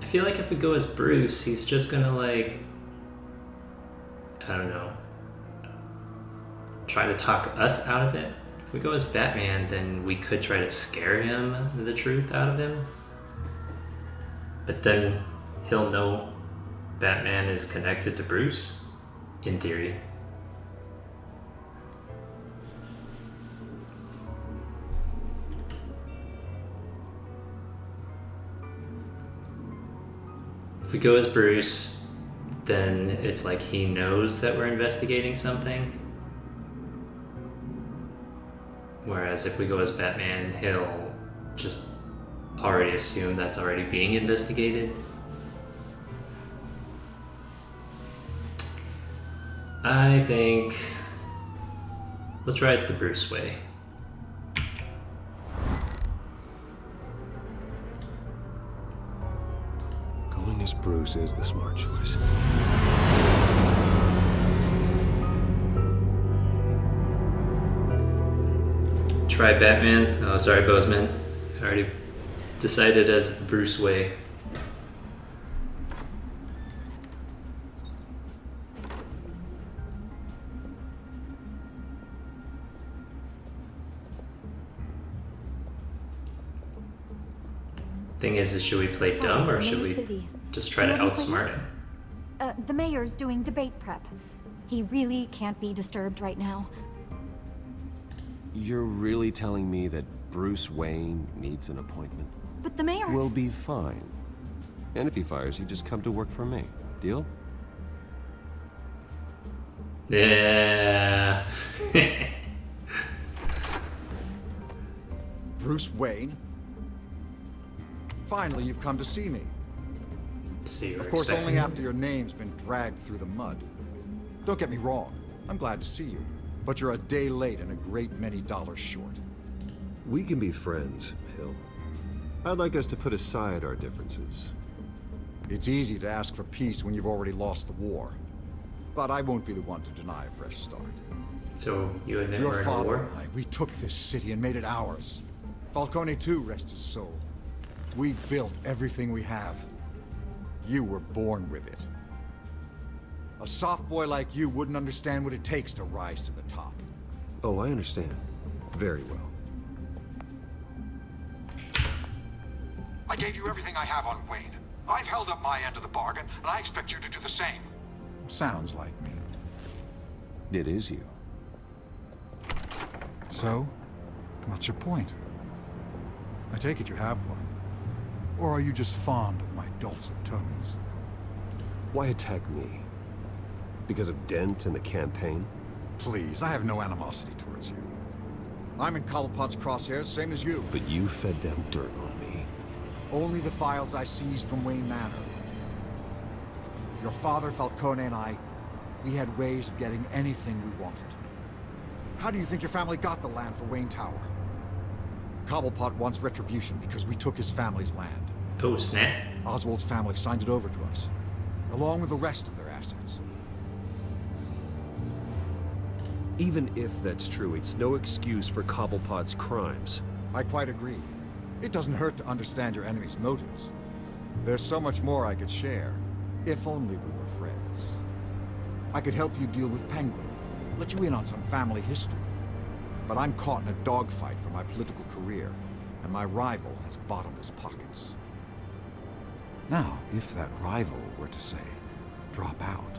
I feel like if we go as Bruce, he's just gonna like, I don't know, try to talk us out of it. If we go as Batman, then we could try to scare him the truth out of him. But then he'll know Batman is connected to Bruce, in theory. If we go as Bruce, then it's like he knows that we're investigating something. Whereas if we go as Batman, he'll just already assume that's already being investigated. I think we'll try it the Bruce way. Going as Bruce is the smart choice. Try Batman. Oh, sorry, Bozeman. I already decided as the Bruce way. Thing is should we play Sorry, dumb or the should mayor's we busy. just try Do to you want me to play outsmart him? The mayor's doing debate prep. He really can't be disturbed right now. You're really telling me that Bruce Wayne needs an appointment? But the mayor... We'll be fine. And if he fires you, just come to work for me. Deal? Yeah. Bruce Wayne? Finally, you've come to see me. So you were Of course, only expecting- after your name's been dragged through the mud. Don't get me wrong. I'm glad to see you. But you're a day late and a great many dollars short. We can be friends, Hill. I'd like us to put aside our differences. It's easy to ask for peace when you've already lost the war. But I won't be the one to deny a fresh start. So you admit we're Your in a father war? and I, we took this city and made it ours. Falcone too, rest his soul. We built everything we have. You were born with it. A soft boy like you wouldn't understand what it takes to rise to the top. Oh, I understand. Very well. I gave you everything I have on Wayne. I've held up my end of the bargain, and I expect you to do the same. Sounds like me. It is you. So, what's your point? I take it you have one. Or are you just fond of my dulcet tones? Why attack me? Because of Dent and the campaign? Please, I have no animosity towards you. I'm in Cobblepot's crosshairs, same as you. But you fed them dirt on me. Only the files I seized from Wayne Manor. Your father, Falcone, and I, we had ways of getting anything we wanted. How do you think your family got the land for Wayne Tower? Cobblepot wants retribution because we took his family's land. Oh, snap. Oswald's family signed it over to us, along with the rest of their assets. Even if that's true, it's no excuse for Cobblepot's crimes. I quite agree. It doesn't hurt to understand your enemy's motives. There's so much more I could share, if only we were friends. I could help you deal with Penguin, let you in on some family history. But I'm caught in a dogfight for my political career, and my rival has bottomless pockets. Now, if that rival were to say, drop out,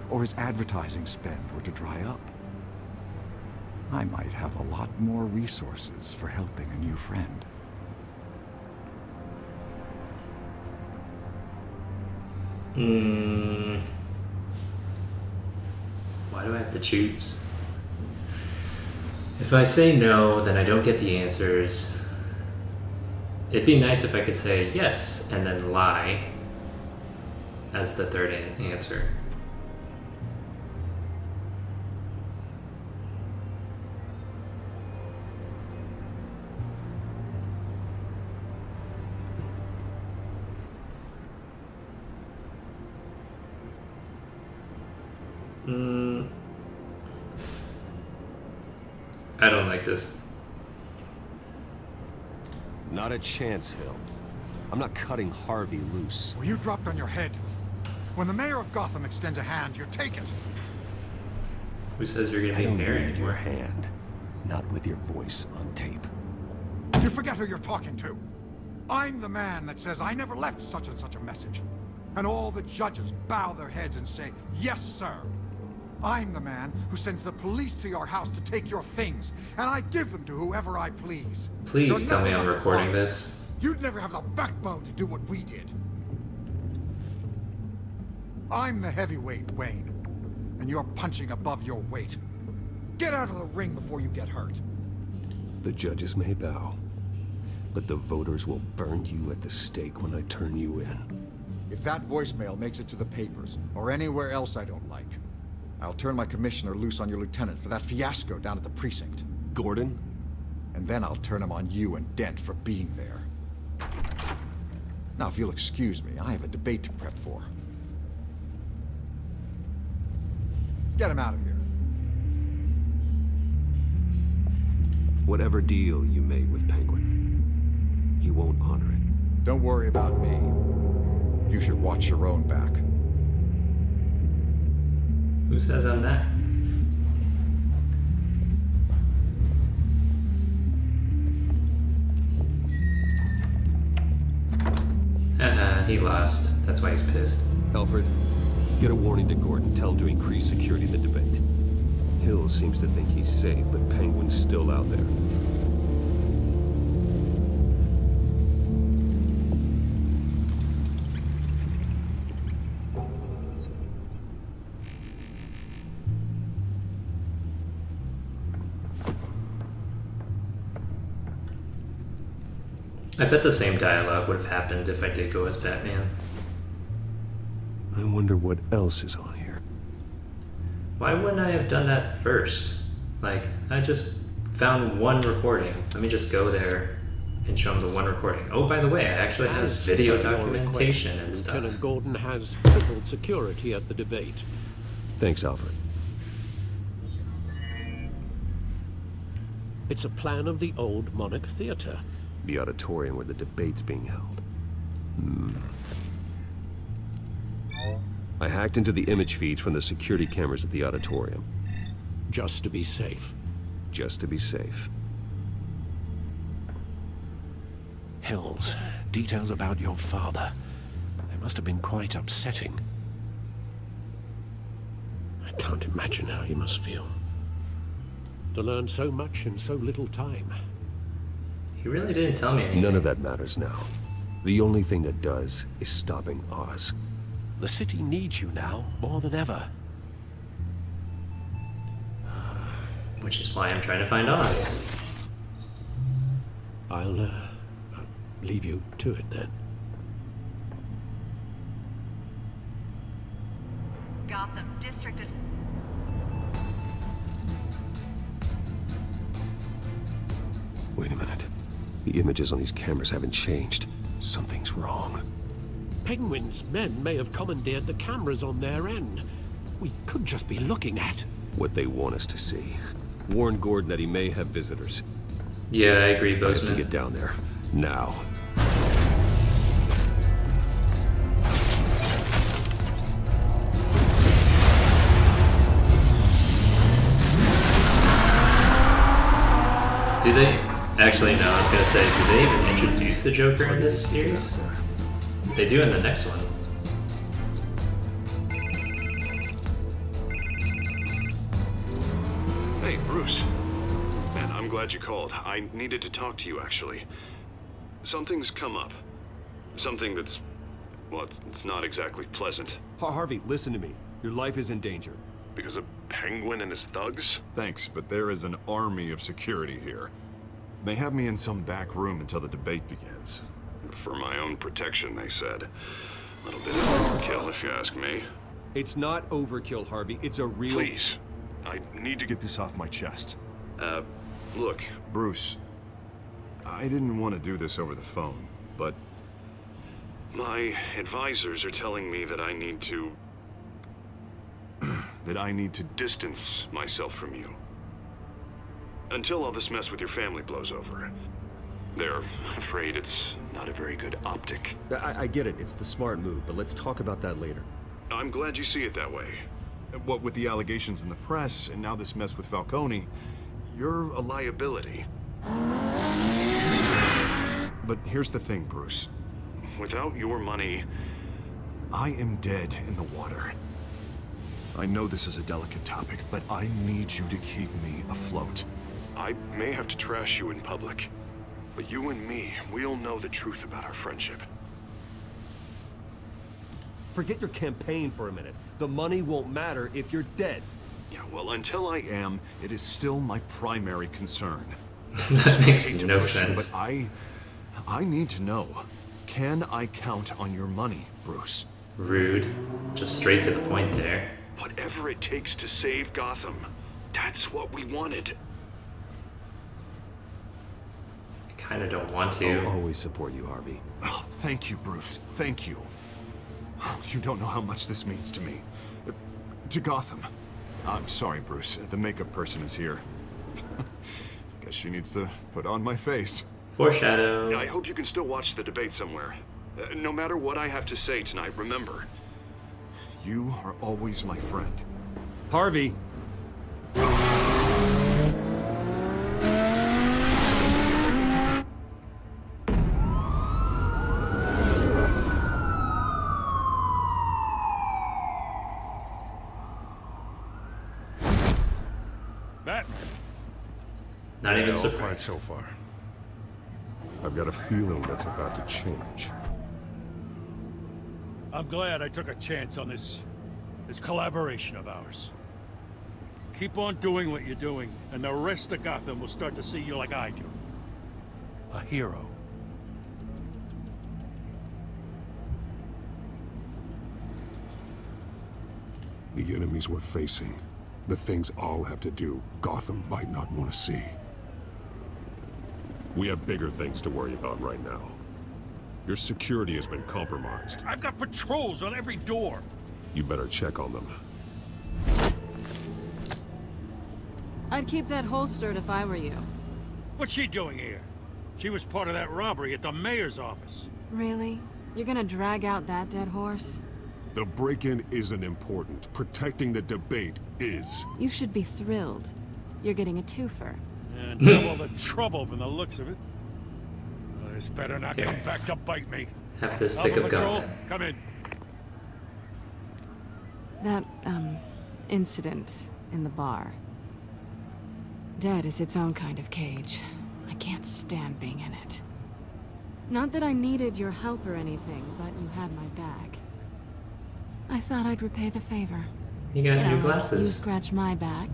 or his advertising spend were to dry up, I might have a lot more resources for helping a new friend. Why do I have to choose? If I say no, then I don't get the answers. It'd be nice if I could say yes and then lie as the third answer. I don't like this. Not a chance, Hill. I'm not cutting Harvey loose. Well, you dropped on your head. When the mayor of Gotham extends a hand, you take it. Who says you're gonna I be don't married need anymore? your hand. Not with your voice on tape. You forget who you're talking to. I'm the man that says I never left such and such a message. And all the judges bow their heads and say, yes, sir. I'm the man who sends the police to your house to take your things, and I give them to whoever I please. Please You're tell me nothing I'm like your recording father. this. You'd never have the backbone to do what we did. I'm the heavyweight, Wayne, and you're punching above your weight. Get out of the ring before you get hurt. The judges may bow, but the voters will burn you at the stake when I turn you in. If that voicemail makes it to the papers, or anywhere else I don't like, I'll turn my commissioner loose on your lieutenant for that fiasco down at the precinct. Gordon? And then I'll turn him on you and Dent for being there. Now, if you'll excuse me, I have a debate to prep for. Get him out of here. Whatever deal you made with Penguin, he won't honor it. Don't worry about me. You should watch your own back. Who says I'm that? Haha, he lost. That's why he's pissed. Alfred, get a warning to Gordon. Tell him to increase security in the debate. Hill seems to think he's safe, but Penguin's still out there. I bet the same dialogue would have happened if I did go as Batman. I wonder what else is on here. Why wouldn't I have done that first? Like, I just found one recording. Let me just go there and show him the one recording. Oh, by the way, I actually have As video per your documentation request, and stuff. Lieutenant Gordon has tripled security at the debate. Thanks, Alfred. It's a plan of the old Monarch Theater. The auditorium where the debate's being held. I hacked into the image feeds from the security cameras at the auditorium. Just to be safe. Just to be safe. Hills, details about your father. They must have been quite upsetting. I can't imagine how he must feel. To learn so much in so little time. He really didn't tell me anything. None of that matters now. The only thing that does is stopping Oz. The city needs you now, more than ever. Which is why I'm trying to find Oz. I'll leave you to it then. Gotham District. Wait a minute. The images on these cameras haven't changed. Something's wrong. Penguin's men may have commandeered the cameras on their end. We could just be looking at What they want us to see. Warn Gordon that he may have visitors. Yeah, I agree, I have to Bozeman. get down there. Now. Do they? Actually, no, I was gonna say, do they even introduce the Joker in this series? They do in the next one. Hey, Bruce. Man, I'm glad you called. I needed to talk to you, actually. Something's come up. Something that's... well, it's not exactly pleasant. Harvey, listen to me. Your life is in danger. Because of Penguin and his thugs? Thanks, but there is an army of security here. They have me in some back room until the debate begins. For my own protection, they said. A little bit of overkill, if you ask me. It's not overkill, Harvey. It's a real... Please. I need to get this off my chest. Look, Bruce. I didn't want to do this over the phone, but... my advisors are telling me that I need to... that I need to distance myself from you. Until all this mess with your family blows over. They're afraid it's not a very good optic. I get it. It's the smart move, but let's talk about that later. I'm glad you see it that way. What with the allegations in the press, and now this mess with Falcone, you're a liability. But here's the thing, Bruce. Without your money, I am dead in the water. I know this is a delicate topic, but I need you to keep me afloat. I may have to trash you in public, but you and me, we'll know the truth about our friendship. Forget your campaign for a minute. The money won't matter if you're dead. Yeah, well, until I am, it is still my primary concern. That makes I hate to no push you, sense. But I need to know. Can I count on your money, Bruce? Rude. Just straight to the point there. Whatever it takes to save Gotham. That's what we wanted. I kinda don't want I'll to. always support you, Harvey. Oh, thank you, Bruce. Thank you. You don't know how much this means to me. To Gotham. I'm sorry, Bruce. The makeup person is here. Guess she needs to put on my face. Foreshadow. I hope you can still watch the debate somewhere. No matter what I have to say tonight, remember, you are always my friend. Harvey! Batman. Not even All quiet surprised. so far. I've got a feeling that's about to change. I'm glad I took a chance on this collaboration of ours. Keep on doing what you're doing, and the rest of Gotham will start to see you like I do. A hero. The enemies we're facing, the things I'll have to do, Gotham might not want to see. We have bigger things to worry about right now. Your security has been compromised. I've got patrols on every door. You better check on them. I'd keep that holstered if I were you. What's she doing here? She was part of that robbery at the mayor's office. Really? You're gonna drag out that dead horse? The break-in isn't important. Protecting the debate is. You should be thrilled. You're getting a twofer. And double the trouble from the looks of it. This better not come back to bite me. Have the stick of Patrol, God. come in. That, incident in the bar. Dead is its own kind of cage. I can't stand being in it. Not that I needed your help or anything, but you had my back. I thought I'd repay the favor. You got new You glasses. scratch my back,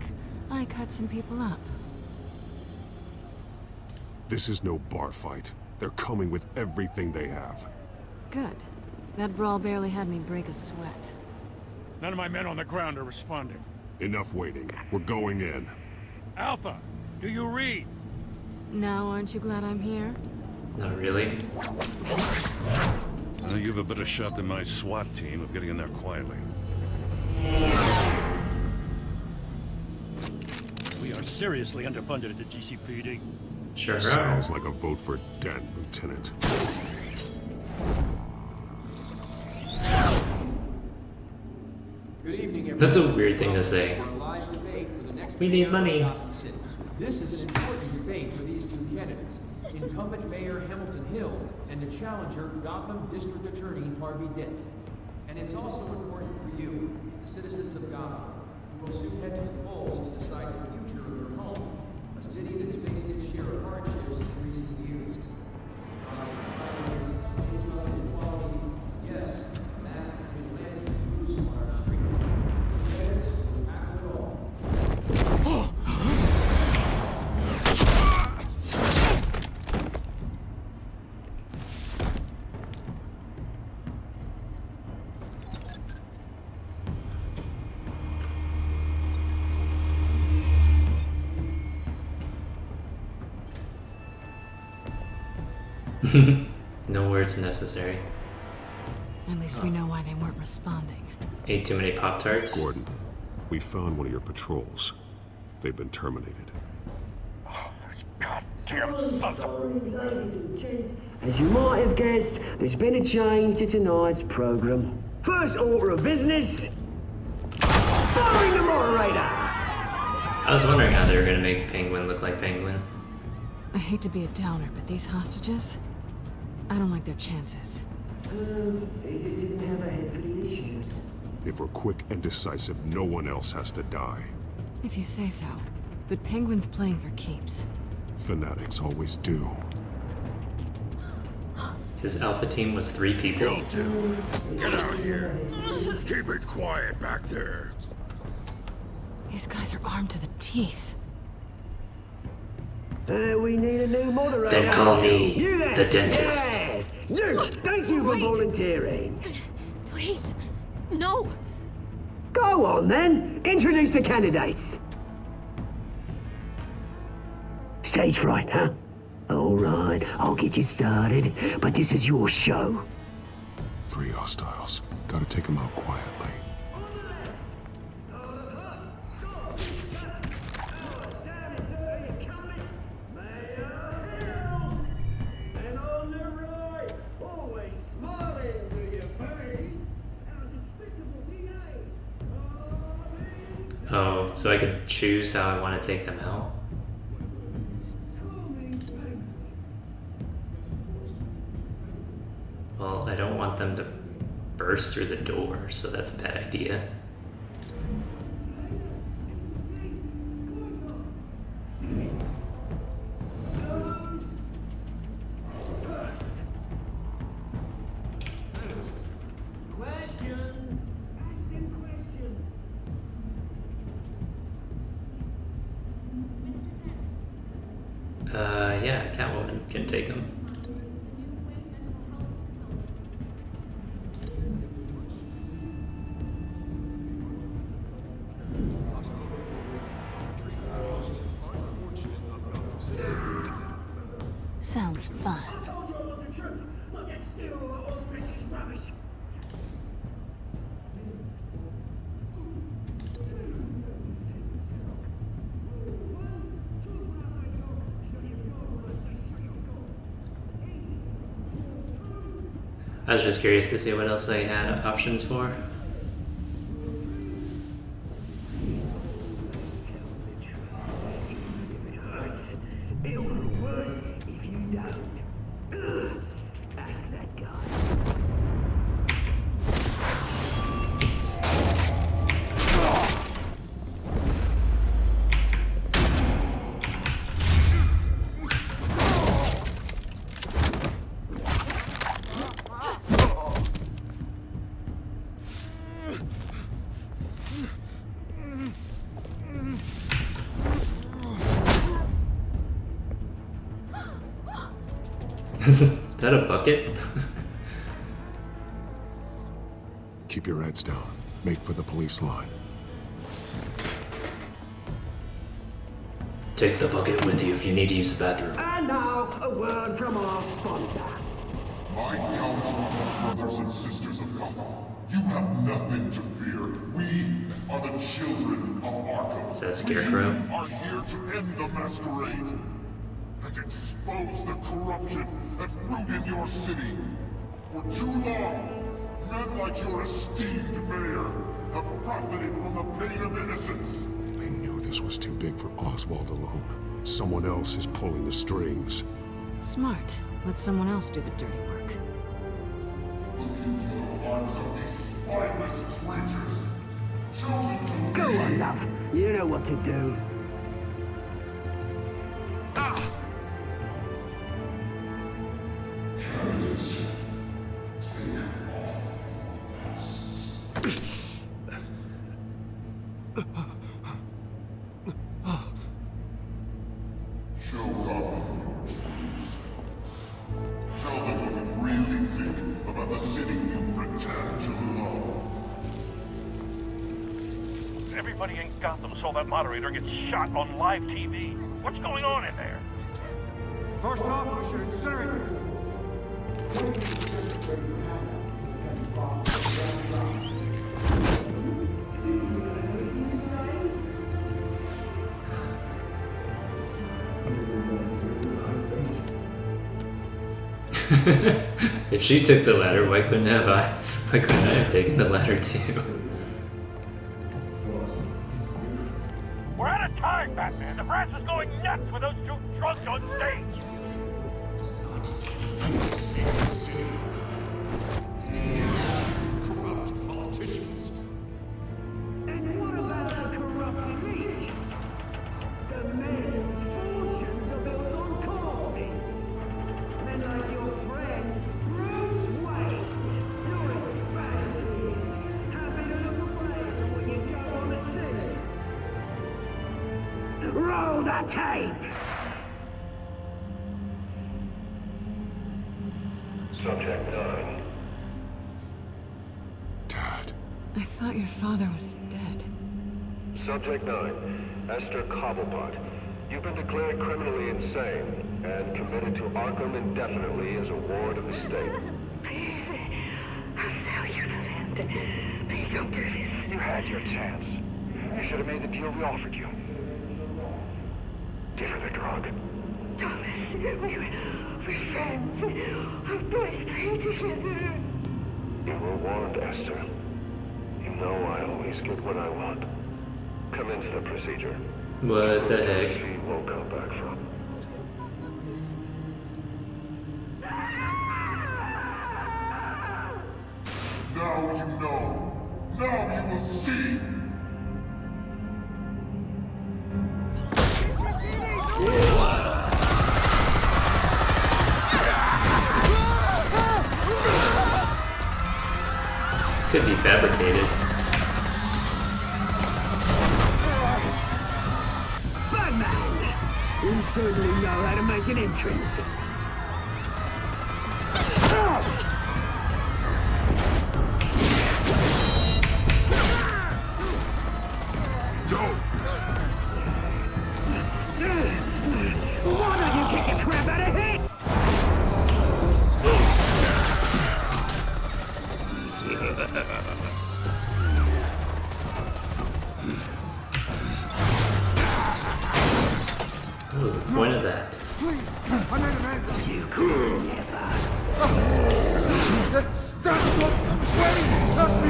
I cut some people up. This is no bar fight. They're coming with everything they have. Good. That brawl barely had me break a sweat. None of my men on the ground are responding. Enough waiting. We're going in. Alpha, do you read? Now, aren't you glad I'm here? Not really. You have a better shot than my SWAT team of getting in there quietly. We are seriously underfunded at the GCPD. Sure are. Sounds like a vote for Dent, Lieutenant. Good evening, everyone. That's a weird thing to say. For a live debate for the next We need money. Gotham City. This is an important debate for these two candidates. Incumbent Mayor Hamilton Hills and the challenger Gotham District Attorney Harvey Dent. And it's also important for you, the citizens of Gotham, who will soon head to the polls to decide the future of your home, a city that's faced its share of hardships in recent years. Income inequality, yes, massive vigilante groups on our streets. Yes, we'll tackle it all. No words necessary. At least we know why they weren't responding. Ate too many Pop-Tarts. Gordon, we found one of your patrols. They've been terminated. Goddamn sons of... As you might have guessed, there's been a change to tonight's program. First order of business, firing the moderator. I was wondering how they were gonna make Penguin look like Penguin. I hate to be a downer, but these hostages, I don't like their chances. They just didn't have a head for the issues. If we're quick and decisive, no one else has to die. If you say so. But Penguin's playing for keeps. Fanatics always do. His alpha team was 3 people. Get out of here. Keep it quiet back there. These guys are armed to the teeth. We need a new moderator. Then call me You there. the dentist. Yes. You, thank you for Wait. volunteering. Please, no. Go on then, introduce the candidates. Stage fright, huh? All right, I'll get you started, but this is your show. 3 hostiles. Gotta take them out quietly. Oh, so I could choose how I want to take them out? Well, I don't want them to burst through the door, so that's a bad idea. Yeah, Catwoman can take them. Sounds fun. I was just curious to see what else they had options for. It'll be worse if you don't. Ask that guy. Isn't that a bucket? Keep your heads down. Make for the police line. Take the bucket with you if you need to use the bathroom. And now, a word from our sponsor. My countrymen, brothers and sisters of Gotham, you have nothing to fear. We are the children of Arkham. Is that Scarecrow? We are here to end the masquerade and expose the corruption that ruined your city. For too long, men like your esteemed mayor have profited from the pain of innocence. I knew this was too big for Oswald alone. Someone else is pulling the strings. Smart. Let someone else do the dirty work. Look into the hearts of these spineless creatures, chosen to Go on, love. You know what to do. candidates. Take off passes. Show Gotham your truth. Tell them what you really think about the city you pretend to love. Everybody in Gotham saw that moderator get shot on live TV. What's going on in there? First off, we should incinerate the pool. If she took the ladder, why couldn't I have taken the ladder too? We're out of time, Batman. The brass is going nuts with those two drunks on stage. Corrupt politicians. And what about the corrupt elite? The men's fortunes are built on corpses. Men like your friend, Bruce Wayne. You're as bad as he is. Happy to look away from what you don't want to see. Roll the tape! Subject 9. Dad. I thought your father was dead. Subject 9, Esther Cobblepot. You've been declared criminally insane and committed to Arkham indefinitely as a ward of the state. Please, I'll sell you the land. Please don't do this. You had your chance. You should have made the deal we offered you. Give her the drug. Thomas, we're friends. Our boys play together. You were warned, Esther. You know I always get what I want. Commence the procedure. What the heck? She won't come back from. Now you know. Now you will see. Could be fabricated. Batman! You certainly know how to make an entrance. Why don't you kick the crap out of him? What was the point of that? Please, I made a man. You could never. That's what Sway left me.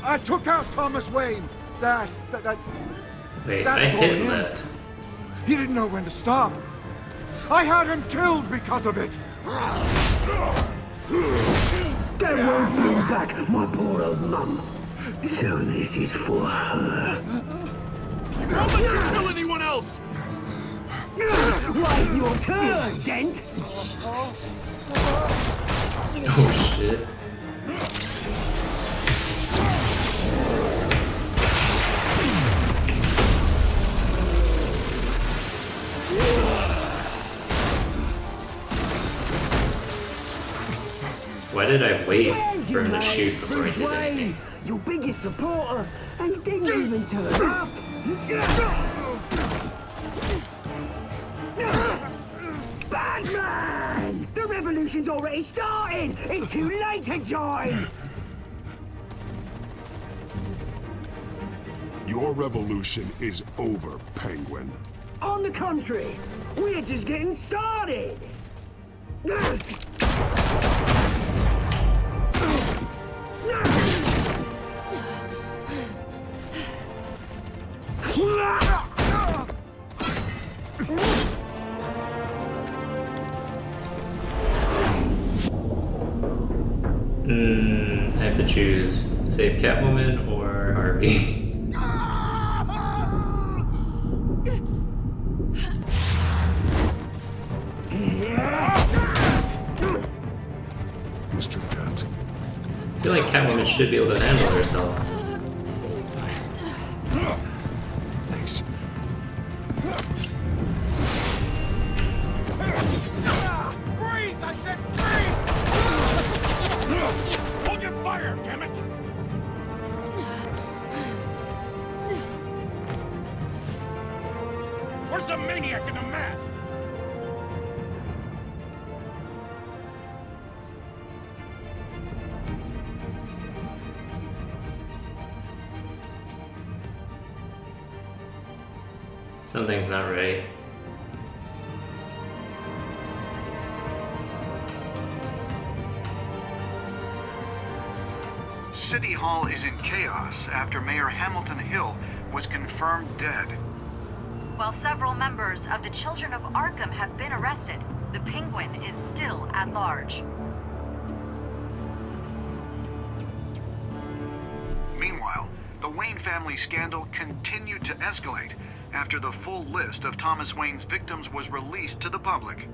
I took out Thomas Wayne. That Wait, that I was all hit him. left. He didn't know when to stop. I had him killed because of it. They won't bring back my poor old mum. So this is for her. Don't let you kill anyone else! Wait your turn, Dent! Oh shit. Why did I wait Where's for your him to mate, shoot before I Bruce did Wayne? anything? Your biggest supporter, and he didn't even turn up. Batman! The revolution's already started! It's too late to join! Your revolution is over, Penguin. On the contrary, we're just getting started! I have to choose save Catwoman or Harvey. Mr. Dent. I feel like Catwoman should be able to handle herself. Thanks. Freeze! I said freeze! Hold your fire, damn it! Where's the maniac in the mask? Something's not right. City Hall is in chaos after Mayor Hamilton Hill was confirmed dead. While several members of the Children of Arkham have been arrested, the Penguin is still at large. Meanwhile, the Wayne family scandal continued to escalate after the full list of Thomas Wayne's victims was released to the public.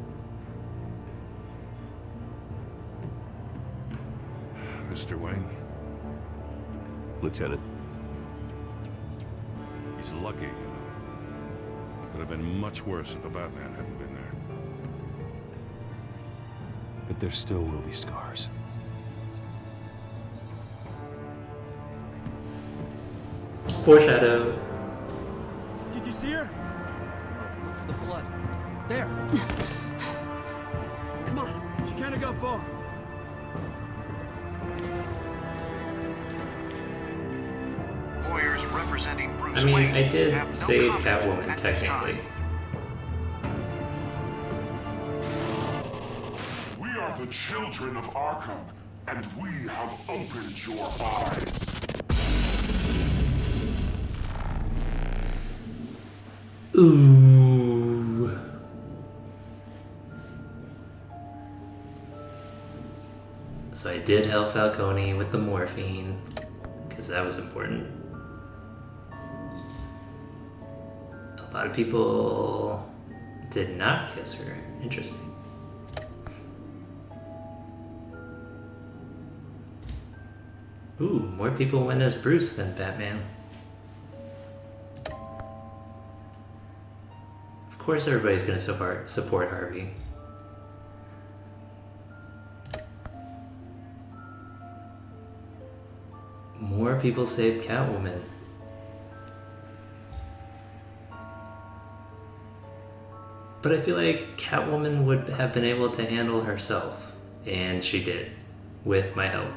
Mr. Wayne? Lieutenant. He's lucky, you know. Could have been much worse if the Batman hadn't been there. But there still will be scars. Foreshadow. Did you see her? Look for the blood. There. Come on, she can't have gone far. Lawyers representing Bruce I mean, Wayne I did have no save comment Catwoman at this technically. time. We are the children of Arkham, and we have opened your eyes. Ooh. So I did help Falcone with the morphine, because that was important. A lot of people did not kiss her. Interesting. Ooh, more people went as Bruce than Batman. Of course everybody's gonna support Harvey. More people saved Catwoman. But I feel like Catwoman would have been able to handle herself, and she did, with my help.